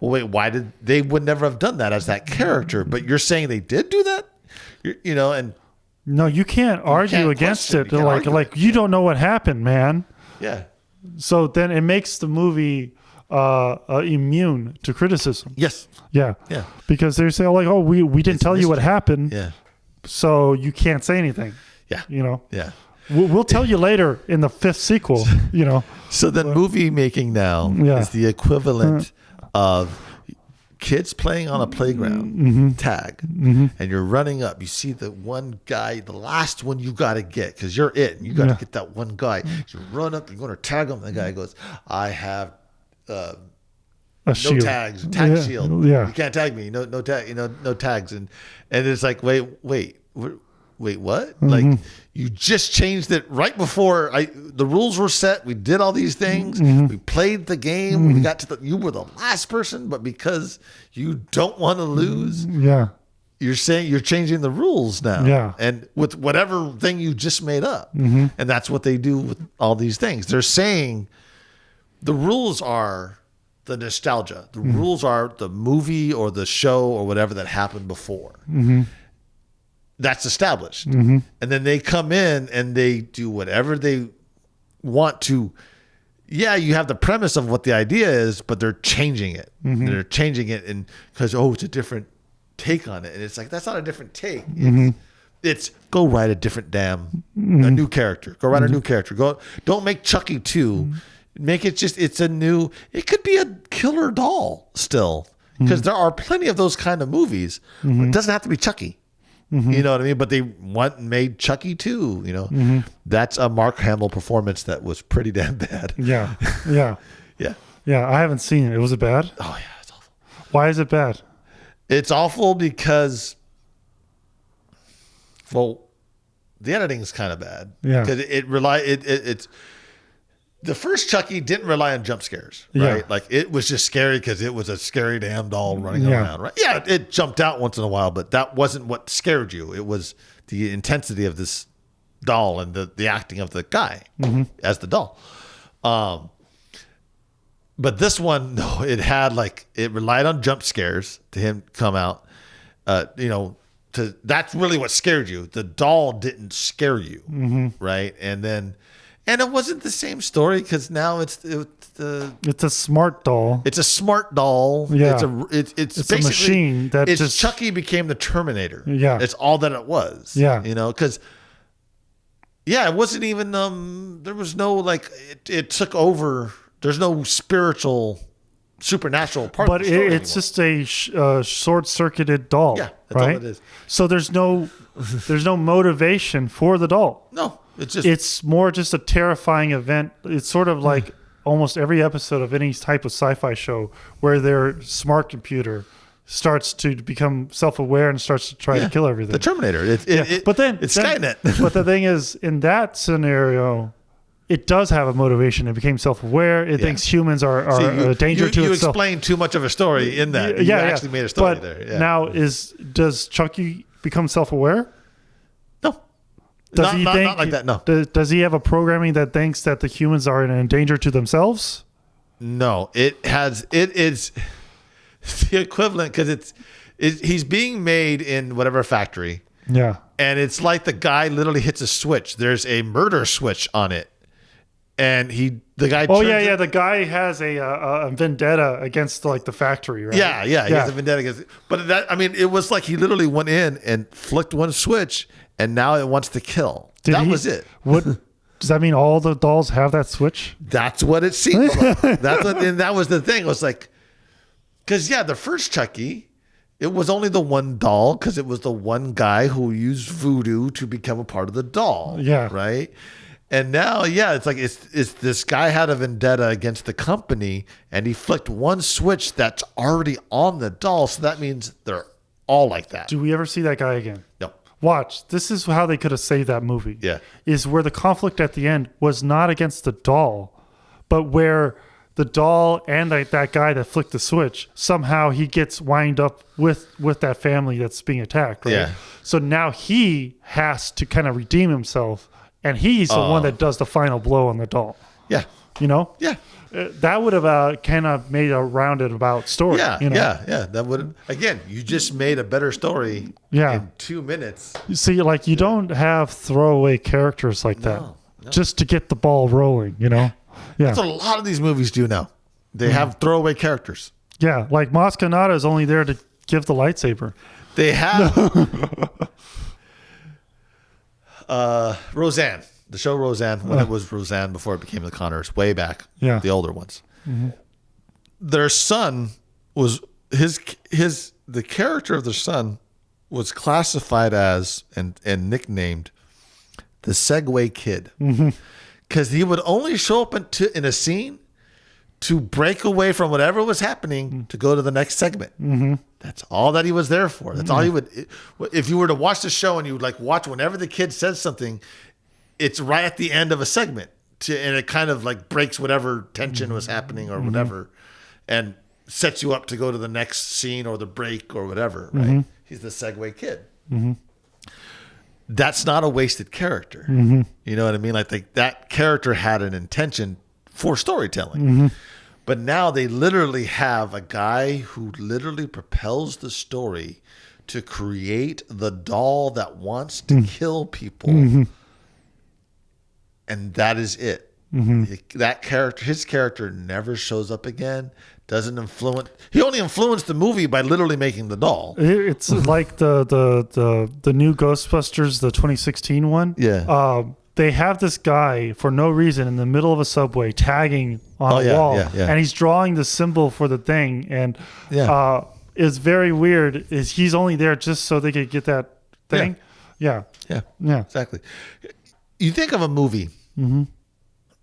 well, wait, why did they would never have done that as that character? But you're saying they did do that, and no, you can't argue against it. Like you don't know what happened, man. Yeah. So then it makes the movie immune to criticism. Yes. Yeah. Yeah. Because they say, like, "Oh, we didn't tell you what happened." Yeah. So you can't say anything. Yeah. Yeah. We'll tell you later in the 5th sequel, So then movie making now is the equivalent of kids playing on a playground, tag, and you're running up. You see the one guy, the last one you got to get because you're it. And you got to get that one guy. You run up, you're going to tag him. The guy goes, "I have no shield. tags, tag shield. Yeah. You can't tag me. No tag. No tags." And it's like, wait, what? Like you just changed it right before the rules were set. We did all these things. We played the game. We got to you were the last person, but because you don't want to lose, you're saying you're changing the rules now. Yeah. And with whatever thing you just made up. And that's what they do with all these things. They're saying the rules are the nostalgia. The rules are the movie or the show or whatever that happened before. That's established. And then they come in and they do whatever they want to. Yeah, you have the premise of what the idea is, but they're changing it. They're changing it because, it's a different take on it. And it's like, that's not a different take. It's go write a different a new character. Go write a new character. Don't make Chucky 2. Make it it's a new, it could be a killer doll still. Because there are plenty of those kind of movies. It doesn't have to be Chucky. You know what I mean? But they made Chucky 2, That's a Mark Hamill performance that was pretty damn bad. Yeah. Yeah. I haven't seen it. Was it bad? Oh, yeah. It's awful. Why is it bad? It's awful because, the editing is kind of bad. Yeah. Because it's the first Chucky didn't rely on jump scares, right? Yeah. Like it was just scary because it was a scary damn doll running around, right? Yeah, it jumped out once in a while, but that wasn't what scared you. It was the intensity of this doll and the acting of the guy as the doll. But this one, no, it had it relied on jump scares to him come out. that's really what scared you. The doll didn't scare you, right? And it wasn't the same story because now it's a smart doll. It's a smart doll. Yeah, it's a machine that just Chucky became the Terminator. Yeah, it's all that it was. Yeah, because it wasn't even there was no like it took over. There's no spiritual. Supernatural part, but of the story it's just a short-circuited doll. Yeah, that's right? all it is. So there's no motivation for the doll. No, it's more just a terrifying event. It's sort of like almost every episode of any type of sci-fi show where their smart computer starts to become self-aware and starts to try to kill everything. The Terminator. It's Skynet. But the thing is, in that scenario, it does have a motivation. It became self-aware. It thinks humans are a danger to itself. You explained too much of a story in that. You actually made a story there. Yeah. Now, does Chucky become self-aware? No. Not like that, no. Does he have a programming that thinks that the humans are in danger to themselves? No. It is the equivalent because he's being made in whatever factory. Yeah. And it's like the guy literally hits a switch. There's a murder switch on it. And the guy. Oh yeah. The guy has a vendetta against like the factory, right? Yeah. He has a vendetta against. But it was like he literally went in and flicked one switch, and now it wants to kill. That was it. What does that mean? All the dolls have that switch? That's what it seemed like. And that was the thing. It was like, because the first Chucky, it was only the one doll because it was the one guy who used voodoo to become a part of the doll. Yeah. Right. And now, it's like it's this guy had a vendetta against the company, and he flicked one switch that's already on the doll. So that means they're all like that. Do we ever see that guy again? No. Watch. This is how they could have saved that movie. Yeah. Is where the conflict at the end was not against the doll, but where the doll and that guy that flicked the switch, somehow he gets wind up with that family that's being attacked. Right? Yeah. So now he has to kind of redeem himself. And he's the one that does the final blow on the doll. Yeah. Yeah. That would have kind of made a rounded about story. Yeah. Yeah. That would again, you just made a better story in 2 minutes. You see, you don't have throwaway characters like that just to get the ball rolling, Yeah. That's what a lot of these movies do now. They have throwaway characters. Yeah. Like Maz Kanata is only there to give the lightsaber. They have. Roseanne, the show Roseanne, when it was Roseanne before it became the Connors, way back, the older ones. Mm-hmm. Their son was the character of their son was classified as and nicknamed the Segway Kid, because he would only show up in a scene to break away from whatever was happening to go to the next segment. Mm-hmm. That's all that he was there for. That's all he would. If you were to watch the show and you would watch whenever the kid says something, it's right at the end of a segment, and it kind of breaks whatever tension was happening or whatever, and sets you up to go to the next scene or the break or whatever. Right? He's the Segway Kid. That's not a wasted character. You know what I mean? That character had an intention for storytelling. But now they literally have a guy who literally propels the story to create the doll that wants to kill people. And that is it. That character, his character never shows up again. Doesn't influence. He only influenced the movie by literally making the doll. It's like the new Ghostbusters, the 2016 one. Yeah. They have this guy for no reason in the middle of a subway tagging on a wall, and he's drawing the symbol for the thing, and it's very weird. Is he's only there just so they could get that thing? Yeah. Exactly. You think of a movie. You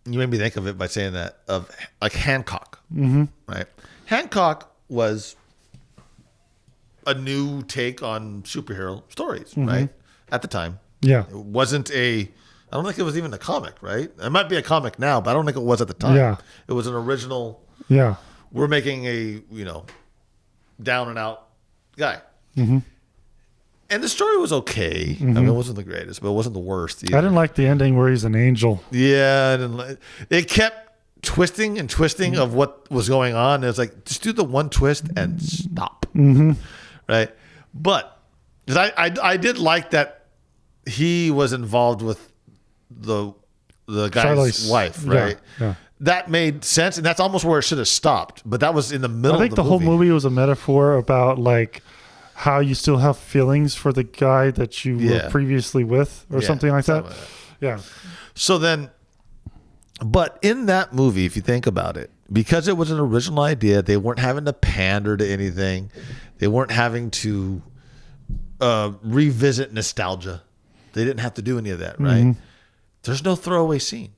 made me think of it by saying that of Hancock, right? Hancock was a new take on superhero stories, right? At the time, it wasn't I don't think it was even a comic, right? It might be a comic now, but I don't think it was at the time. Yeah. It was an original. Yeah. We're making a, down and out guy. And the story was okay. I mean, it wasn't the greatest, but it wasn't the worst either. I didn't like the ending where he's an angel. Yeah. I didn't like it. Kept twisting and twisting of what was going on. It was just do the one twist and stop. Right. But Because I did like that he was involved with the guy's Charlie's wife, right? Yeah. That made sense, and that's almost where it should have stopped. But that was in the middle. I think of the whole movie was a metaphor about like how you still have feelings for the guy that you were previously with, or something like that. Yeah. So then, but in that movie, if you think about it, because it was an original idea, they weren't having to pander to anything. They weren't having to revisit nostalgia. They didn't have to do any of that, right? Mm-hmm. There's no throwaway scene.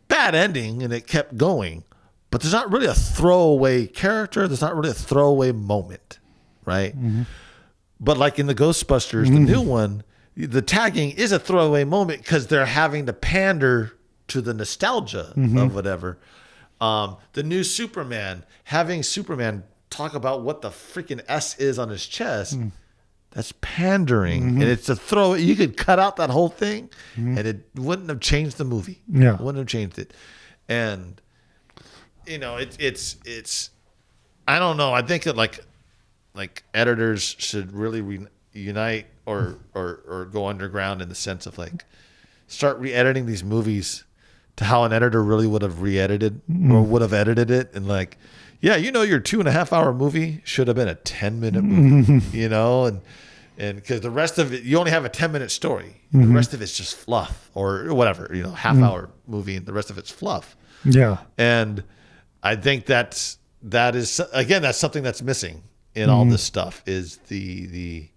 Bad ending, and it kept going, but there's not really a throwaway character. There's not really a throwaway moment, right? Mm-hmm. But like in the Ghostbusters, the new one, the tagging is a throwaway moment because they're having to pander to the nostalgia of whatever. The new Superman, having Superman talk about what the freaking S is on his chest, that's pandering. And it's a throw. You could cut out that whole thing and it wouldn't have changed the movie. Yeah. It wouldn't have changed it. And, you know, it's I don't know. I think that like editors should really unite or go underground in the sense of like start re-editing these movies to how an editor really would have re-edited or would have edited it. And like, yeah, you know, your 2.5 hour movie should have been a 10-minute movie, you know, and because the rest of it, you only have a 10-minute story. The rest of it's just fluff or whatever, you know, half-hour movie, and the rest of it's fluff. Yeah. And I think that is again, that's something that's missing in all this stuff is the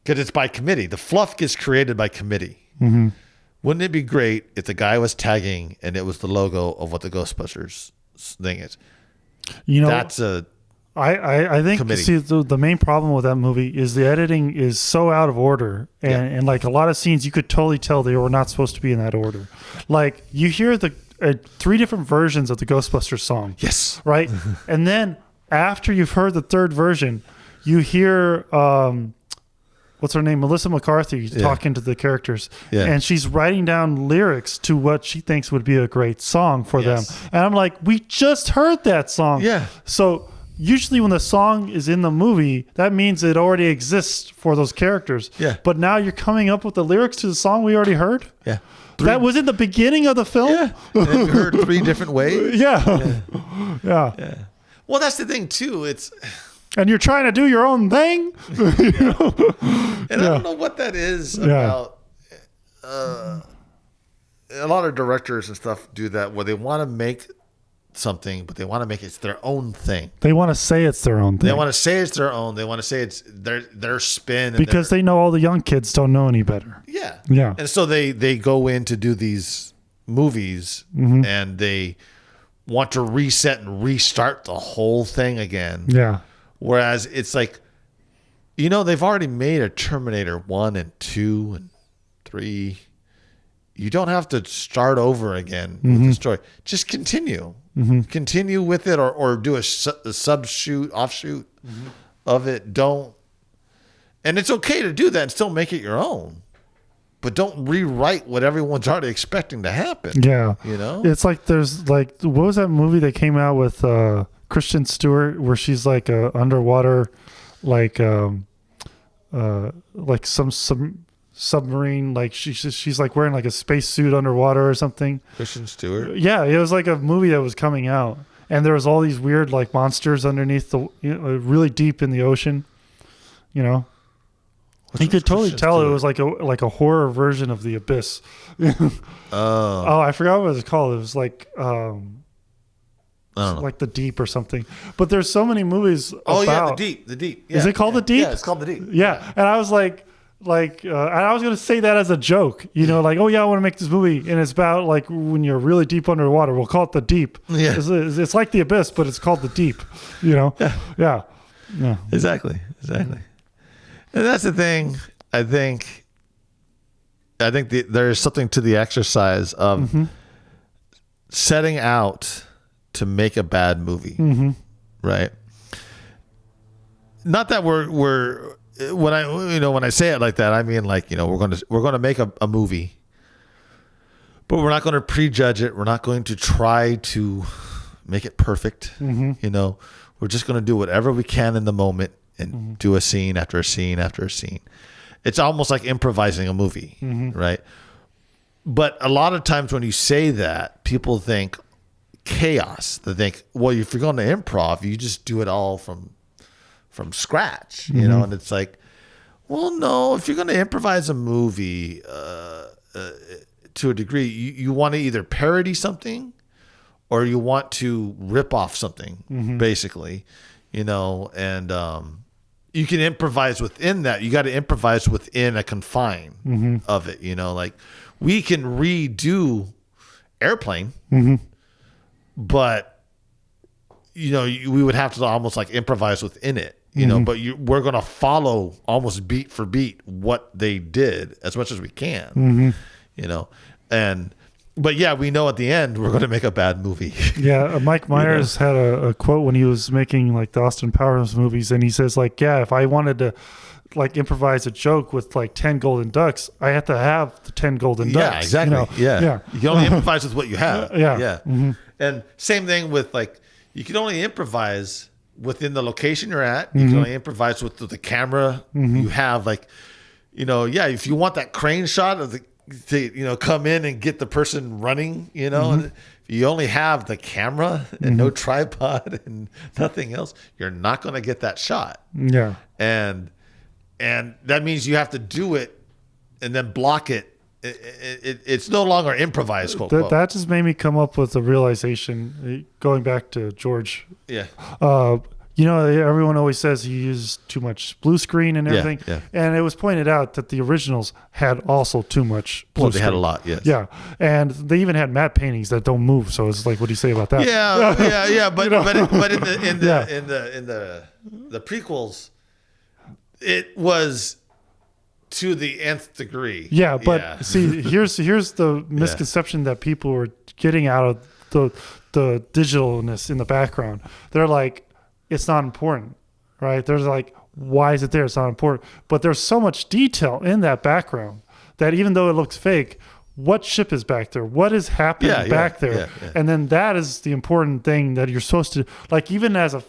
because it's by committee. The fluff gets created by committee. Wouldn't it be great if the guy was tagging and it was the logo of what the Ghostbusters thing is? You know, that's a I think committee. See the main problem with that movie is the editing is so out of order, and like a lot of scenes you could totally tell they were not supposed to be in that order. Like you hear the 3 different versions of the Ghostbusters song, yes, right, and then after you've heard the 3rd version, you hear what's her name, Melissa McCarthy, talking to the characters, and she's writing down lyrics to what she thinks would be a great song for them. And I'm like, we just heard that song. Yeah. So usually when the song is in the movie, that means it already exists for those characters. Yeah. But now you're coming up with the lyrics to the song we already heard? Yeah. That was in the beginning of the film? Yeah. And then we heard 3 different ways. Yeah. Well, that's the thing too. And you're trying to do your own thing? And I don't know what that is about. A lot of directors and stuff do that where they want to make something, but they want to make it their own thing. They want to say it's their own thing. They want to say it's their own. They want to say it's their spin. Because they know all the young kids don't know any better. Yeah. Yeah. And so they go in to do these movies and they want to reset and restart the whole thing again. Yeah. Whereas it's like, you know, they've already made a Terminator 1 and 2 and 3. You don't have to start over again with the story. Just continue. Continue with it or do a offshoot of it. Don't. And it's okay to do that and still make it your own. But don't rewrite what everyone's already expecting to happen. Yeah. You know? It's like there's like, what was that movie that came out with Kristen Stewart where she's like underwater, like some submarine, like she's like wearing like a spacesuit underwater or something. Kristen Stewart? Yeah, it was like a movie that was coming out, and there was all these weird like monsters underneath really deep in the ocean. You know, you could totally tell it was like a horror version of The Abyss. Oh, I forgot what it was called. It was like like The Deep or something. But there's so many movies. The Deep. Yeah, is it called The Deep? Yeah, it's called The Deep. Yeah, and I was like, and I was going to say that as a joke, you know, like, oh yeah, I want to make this movie, and it's about like when you're really deep underwater. We'll call it The Deep. Yeah, it's like The Abyss, but it's called The Deep. You know. Yeah. Exactly. And that's the thing. I think there's something to the exercise of setting out to make a bad movie, right? Not that we're when I say it like that, I mean like, you know, we're going to make a movie, but we're not going to prejudge it. We're not going to try to make it perfect. You know, we're just going to do whatever we can in the moment and do a scene after a scene after a scene. It's almost like improvising a movie, right? But a lot of times when you say that, people think chaos. They think, well, if you're going to improv, you just do it all from scratch, you know? And it's like, well, no, if you're going to improvise a movie to a degree, you want to either parody something or you want to rip off something, basically, you know, and you can improvise within that. You got to improvise within a confine of it, you know, like we can redo Airplane, but, you know, we would have to almost like improvise within it. You know, but we're going to follow almost beat for beat what they did as much as we can, you know, but yeah, we know at the end we're going to make a bad movie. Yeah. Mike Myers had a quote when he was making like the Austin Powers movies. And he says like, yeah, if I wanted to like improvise a joke with like 10 golden ducks, I have to have the 10 golden ducks. Yeah, exactly. You know? Yeah. You can only improvise with what you have. Yeah. And same thing with like, you can only improvise within the location you're at. You can only improvise with the camera you have. Like, you know, yeah, if you want that crane shot of you know, come in and get the person running, you know, and if you only have the camera and no tripod and nothing else, you're not going to get that shot. Yeah. And that means you have to do it and then block it. It's no longer improvised. Quote, quote. That just made me come up with a realization, going back to George. Yeah. You know, everyone always says he used too much blue screen and everything. Yeah. And it was pointed out that the originals had also too much blue screen. They had a lot, yes. Yeah. And they even had matte paintings that don't move. So it's like, what do you say about that? Yeah. But, You know? but in the prequels, it was to the nth degree. Yeah, but see, here's the misconception that people were getting out of the digitalness in the background. They're like, it's not important, right? There's like, why is it there? It's not important. But there's so much detail in that background that even though it looks fake, what ship is back there? What is happening back there? Yeah. And then that is the important thing that you're supposed to, like, even as a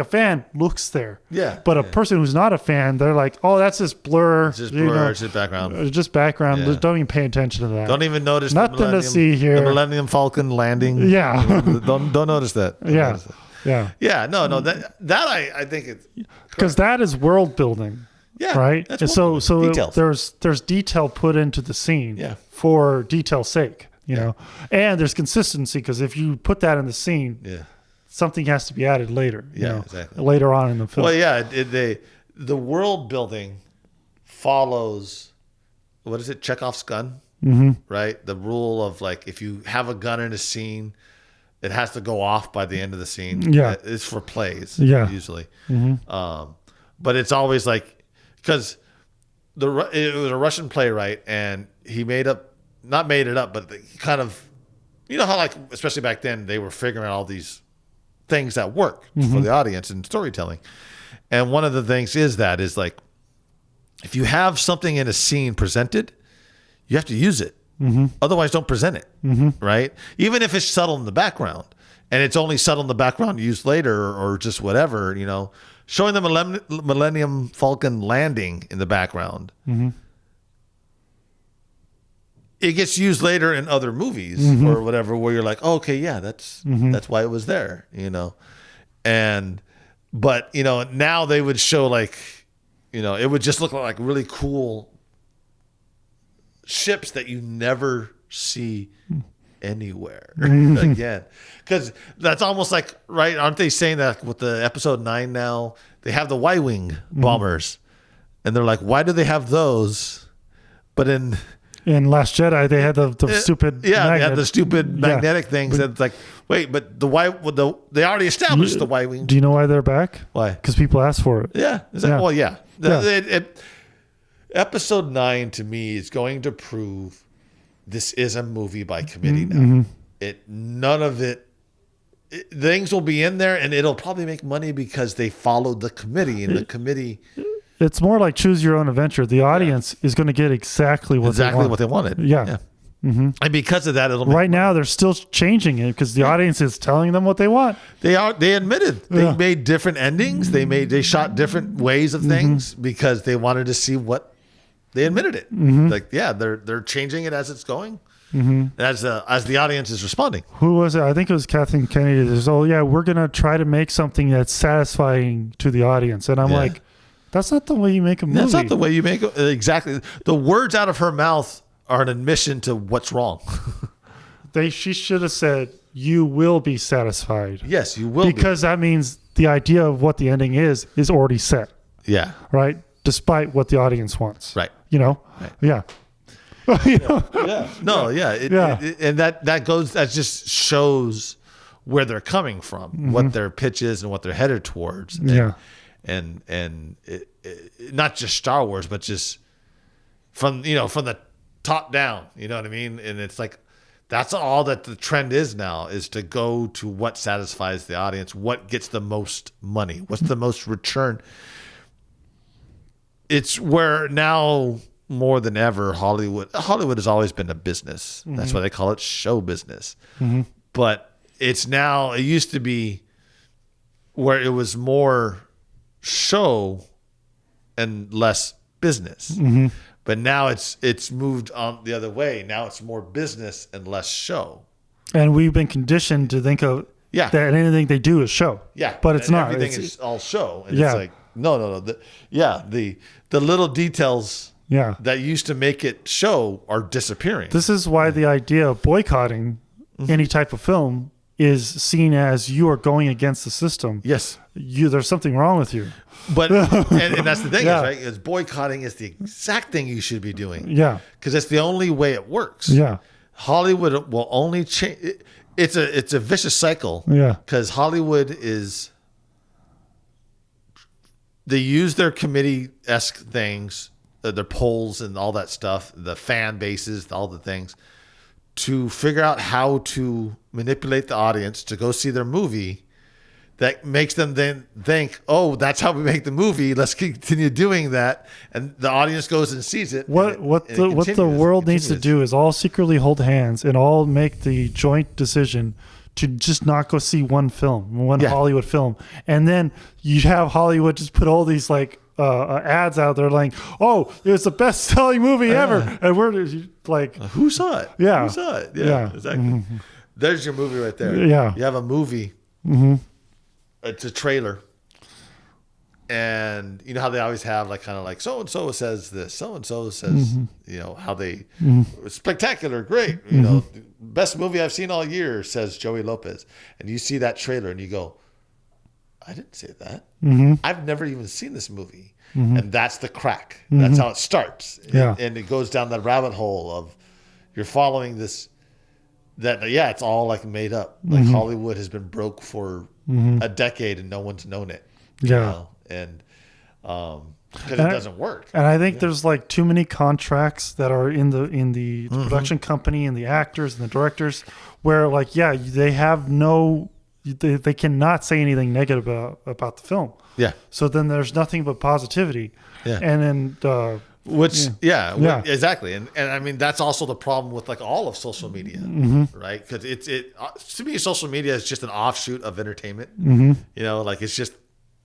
fan looks there. Yeah. But a person who's not a fan, they're like, oh, that's just blur. It's just blur. It's just background. It's just background. Yeah. Don't even pay attention to that. Don't even notice nothing to see here. The Millennium Falcon landing. Yeah. don't notice that. Yeah. No. That I think it's because that is world building. Yeah. Right. That's and so details. there's detail put into the scene. Yeah. For detail's sake, you know, and there's consistency because if you put that in the scene, something has to be added later. Exactly. Later on in the film. Well, the world building follows, what is it, Chekhov's gun, right? The rule of like, if you have a gun in a scene, it has to go off by the end of the scene. Yeah. It's for plays, usually. But it's always like, because it was a Russian playwright and he not made it up, but he kind of, you know how like, especially back then, they were figuring out all these things that work for the audience and storytelling. And one of the things is like, if you have something in a scene presented, you have to use it. Otherwise, don't present it, right? Even if it's subtle in the background, and it's only subtle in the background used later or just whatever, you know, showing the Millennium Falcon landing in the background. It gets used later in other movies or whatever, where you're like, oh, okay, yeah, that's why it was there, you know? But, you know, now they would show like, you know, it would just look like really cool ships that you never see anywhere again. Because that's almost like, right, aren't they saying that with the episode 9 now, they have the Y-Wing bombers. And they're like, why do they have those? But in Last Jedi, they had the stupid they had the stupid magnetic things. That's like, wait, but they already established the Y-Wing. Do you know why they're back? Why? Because people asked for it. Yeah. Well, yeah. Episode 9 to me is going to prove this is a movie by committee now. None of it, things will be in there and it'll probably make money because they followed the committee and the committee. It's more like choose your own adventure. The audience is going to get exactly what they wanted. what they wanted. Yeah. And because of that, right now they're still changing it because the audience is telling them what they want. They admitted they made different endings. They shot different ways of things because they wanted to see what they admitted it. Like, yeah, they're changing it as it's going. As the audience is responding. Who was it? I think it was Kathleen Kennedy. Says, "Oh yeah, we're gonna try to make something that's satisfying to the audience," and I'm like, "That's not the way you make a movie. That's not the way you make it." Exactly. The words out of her mouth are an admission to what's wrong. She should have said, "You will be satisfied." Yes, you will, because that means the idea of what the ending is already set. Yeah. Right. Despite what the audience wants. Right. You know. Right. Yeah. No, and that just shows where they're coming from, what their pitch is, and what they're headed towards. And not just Star Wars, but just from the top down. You know what I mean? And it's like that's all that the trend is now, is to go to what satisfies the audience, what gets the most money, what's the most return. It's where now, more than ever, Hollywood has always been a business. That's why they call it show business. But it used to be where it was more show and less business. But now it's moved on the other way. Now it's more business and less show. And we've been conditioned to think of that anything they do is show. Yeah. But it's not. Everything is all show. And it's like, no. The little details that used to make it show are disappearing. This is why the idea of boycotting any type of film is seen as you are going against the system. Yes. There's something wrong with you. But and that's the thing, is boycotting is the exact thing you should be doing. Yeah. Because it's the only way it works. Yeah. Hollywood will only change. It's a vicious cycle. Yeah. Because Hollywood they use their committee-esque things, their polls and all that stuff, the fan bases, all the things, to figure out how to manipulate the audience to go see their movie. That makes them then think, oh, that's how we make the movie. Let's continue doing that, and the audience goes and sees it. What the world needs to do is all secretly hold hands and all make the joint decision to just not go see one Hollywood film, and then you have Hollywood just put all these ads out there like, oh, it was the best selling movie ever, and we're like, who saw it? Yeah, who saw it? Yeah. Exactly. There's your movie right there. Yeah, you have a movie. It's a trailer, and you know how they always have so and so says this, so and so says how they spectacular, great, best movie I've seen all year, says Joey Lopez, and you see that trailer and you go, I didn't say that. I've never even seen this movie, and that's the crack. That's how it starts, and it goes down that rabbit hole of you're following this. It's all made up. Hollywood has been broke for a decade and no one's known it. And because it doesn't work. And I think there's too many contracts that are in the production company and the actors and the directors where they have they cannot say anything negative about the film. Yeah. So then there's nothing but positivity. Yeah. And then exactly. And I mean, that's also the problem with all of social media, right? Because to me, social media is just an offshoot of entertainment. It's just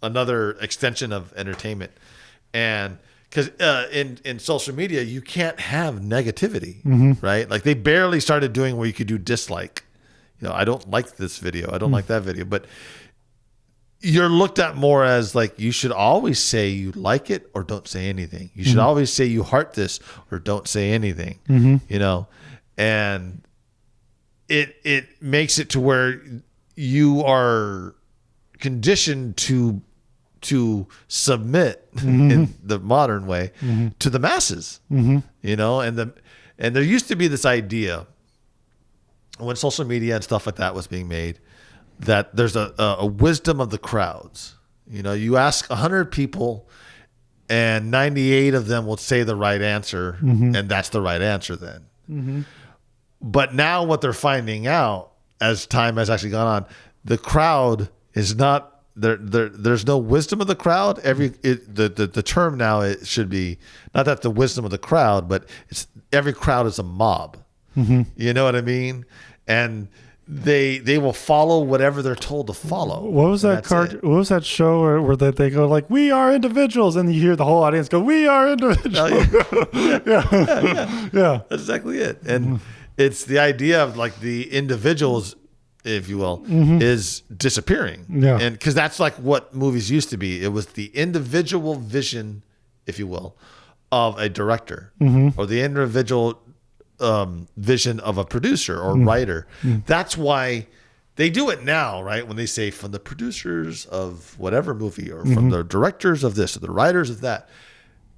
another extension of entertainment. And because in social media, you can't have negativity, right? They barely started doing where you could do dislike. I don't like this video. I don't like that video. But you're looked at more as you should always say you like it or don't say anything. You should always say you heart this or don't say anything, and it makes it to where you are conditioned to submit in the modern way to the masses, and there used to be this idea when social media and stuff like that was being made, that there's a wisdom of the crowds. You ask 100 people and 98 of them will say the right answer, and that's the right answer then. But now what they're finding out as time has actually gone on, the crowd is not there. There's no wisdom of the crowd. The term now, it should be not that the wisdom of the crowd, but it's every crowd is a mob. You know what I mean? And they will follow whatever they're told to follow. What was that card? What was that show where they go like, "We are individuals," and you hear the whole audience go, "We are individuals." Yeah. That's exactly it. And it's the idea of like the individuals, if you will, is disappearing. Yeah. And because that's like what movies used to be. It was the individual vision, if you will, of a director or the individual vision of a producer or writer. That's why they do it now, right? When they say from the producers of whatever movie or from the directors of this or the writers of that,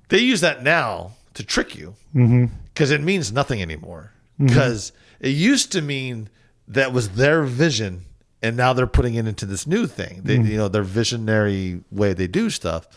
they use that now to trick you because it means nothing anymore. Because it used to mean that was their vision, and now they're putting it into this new thing. They, their visionary way they do stuff.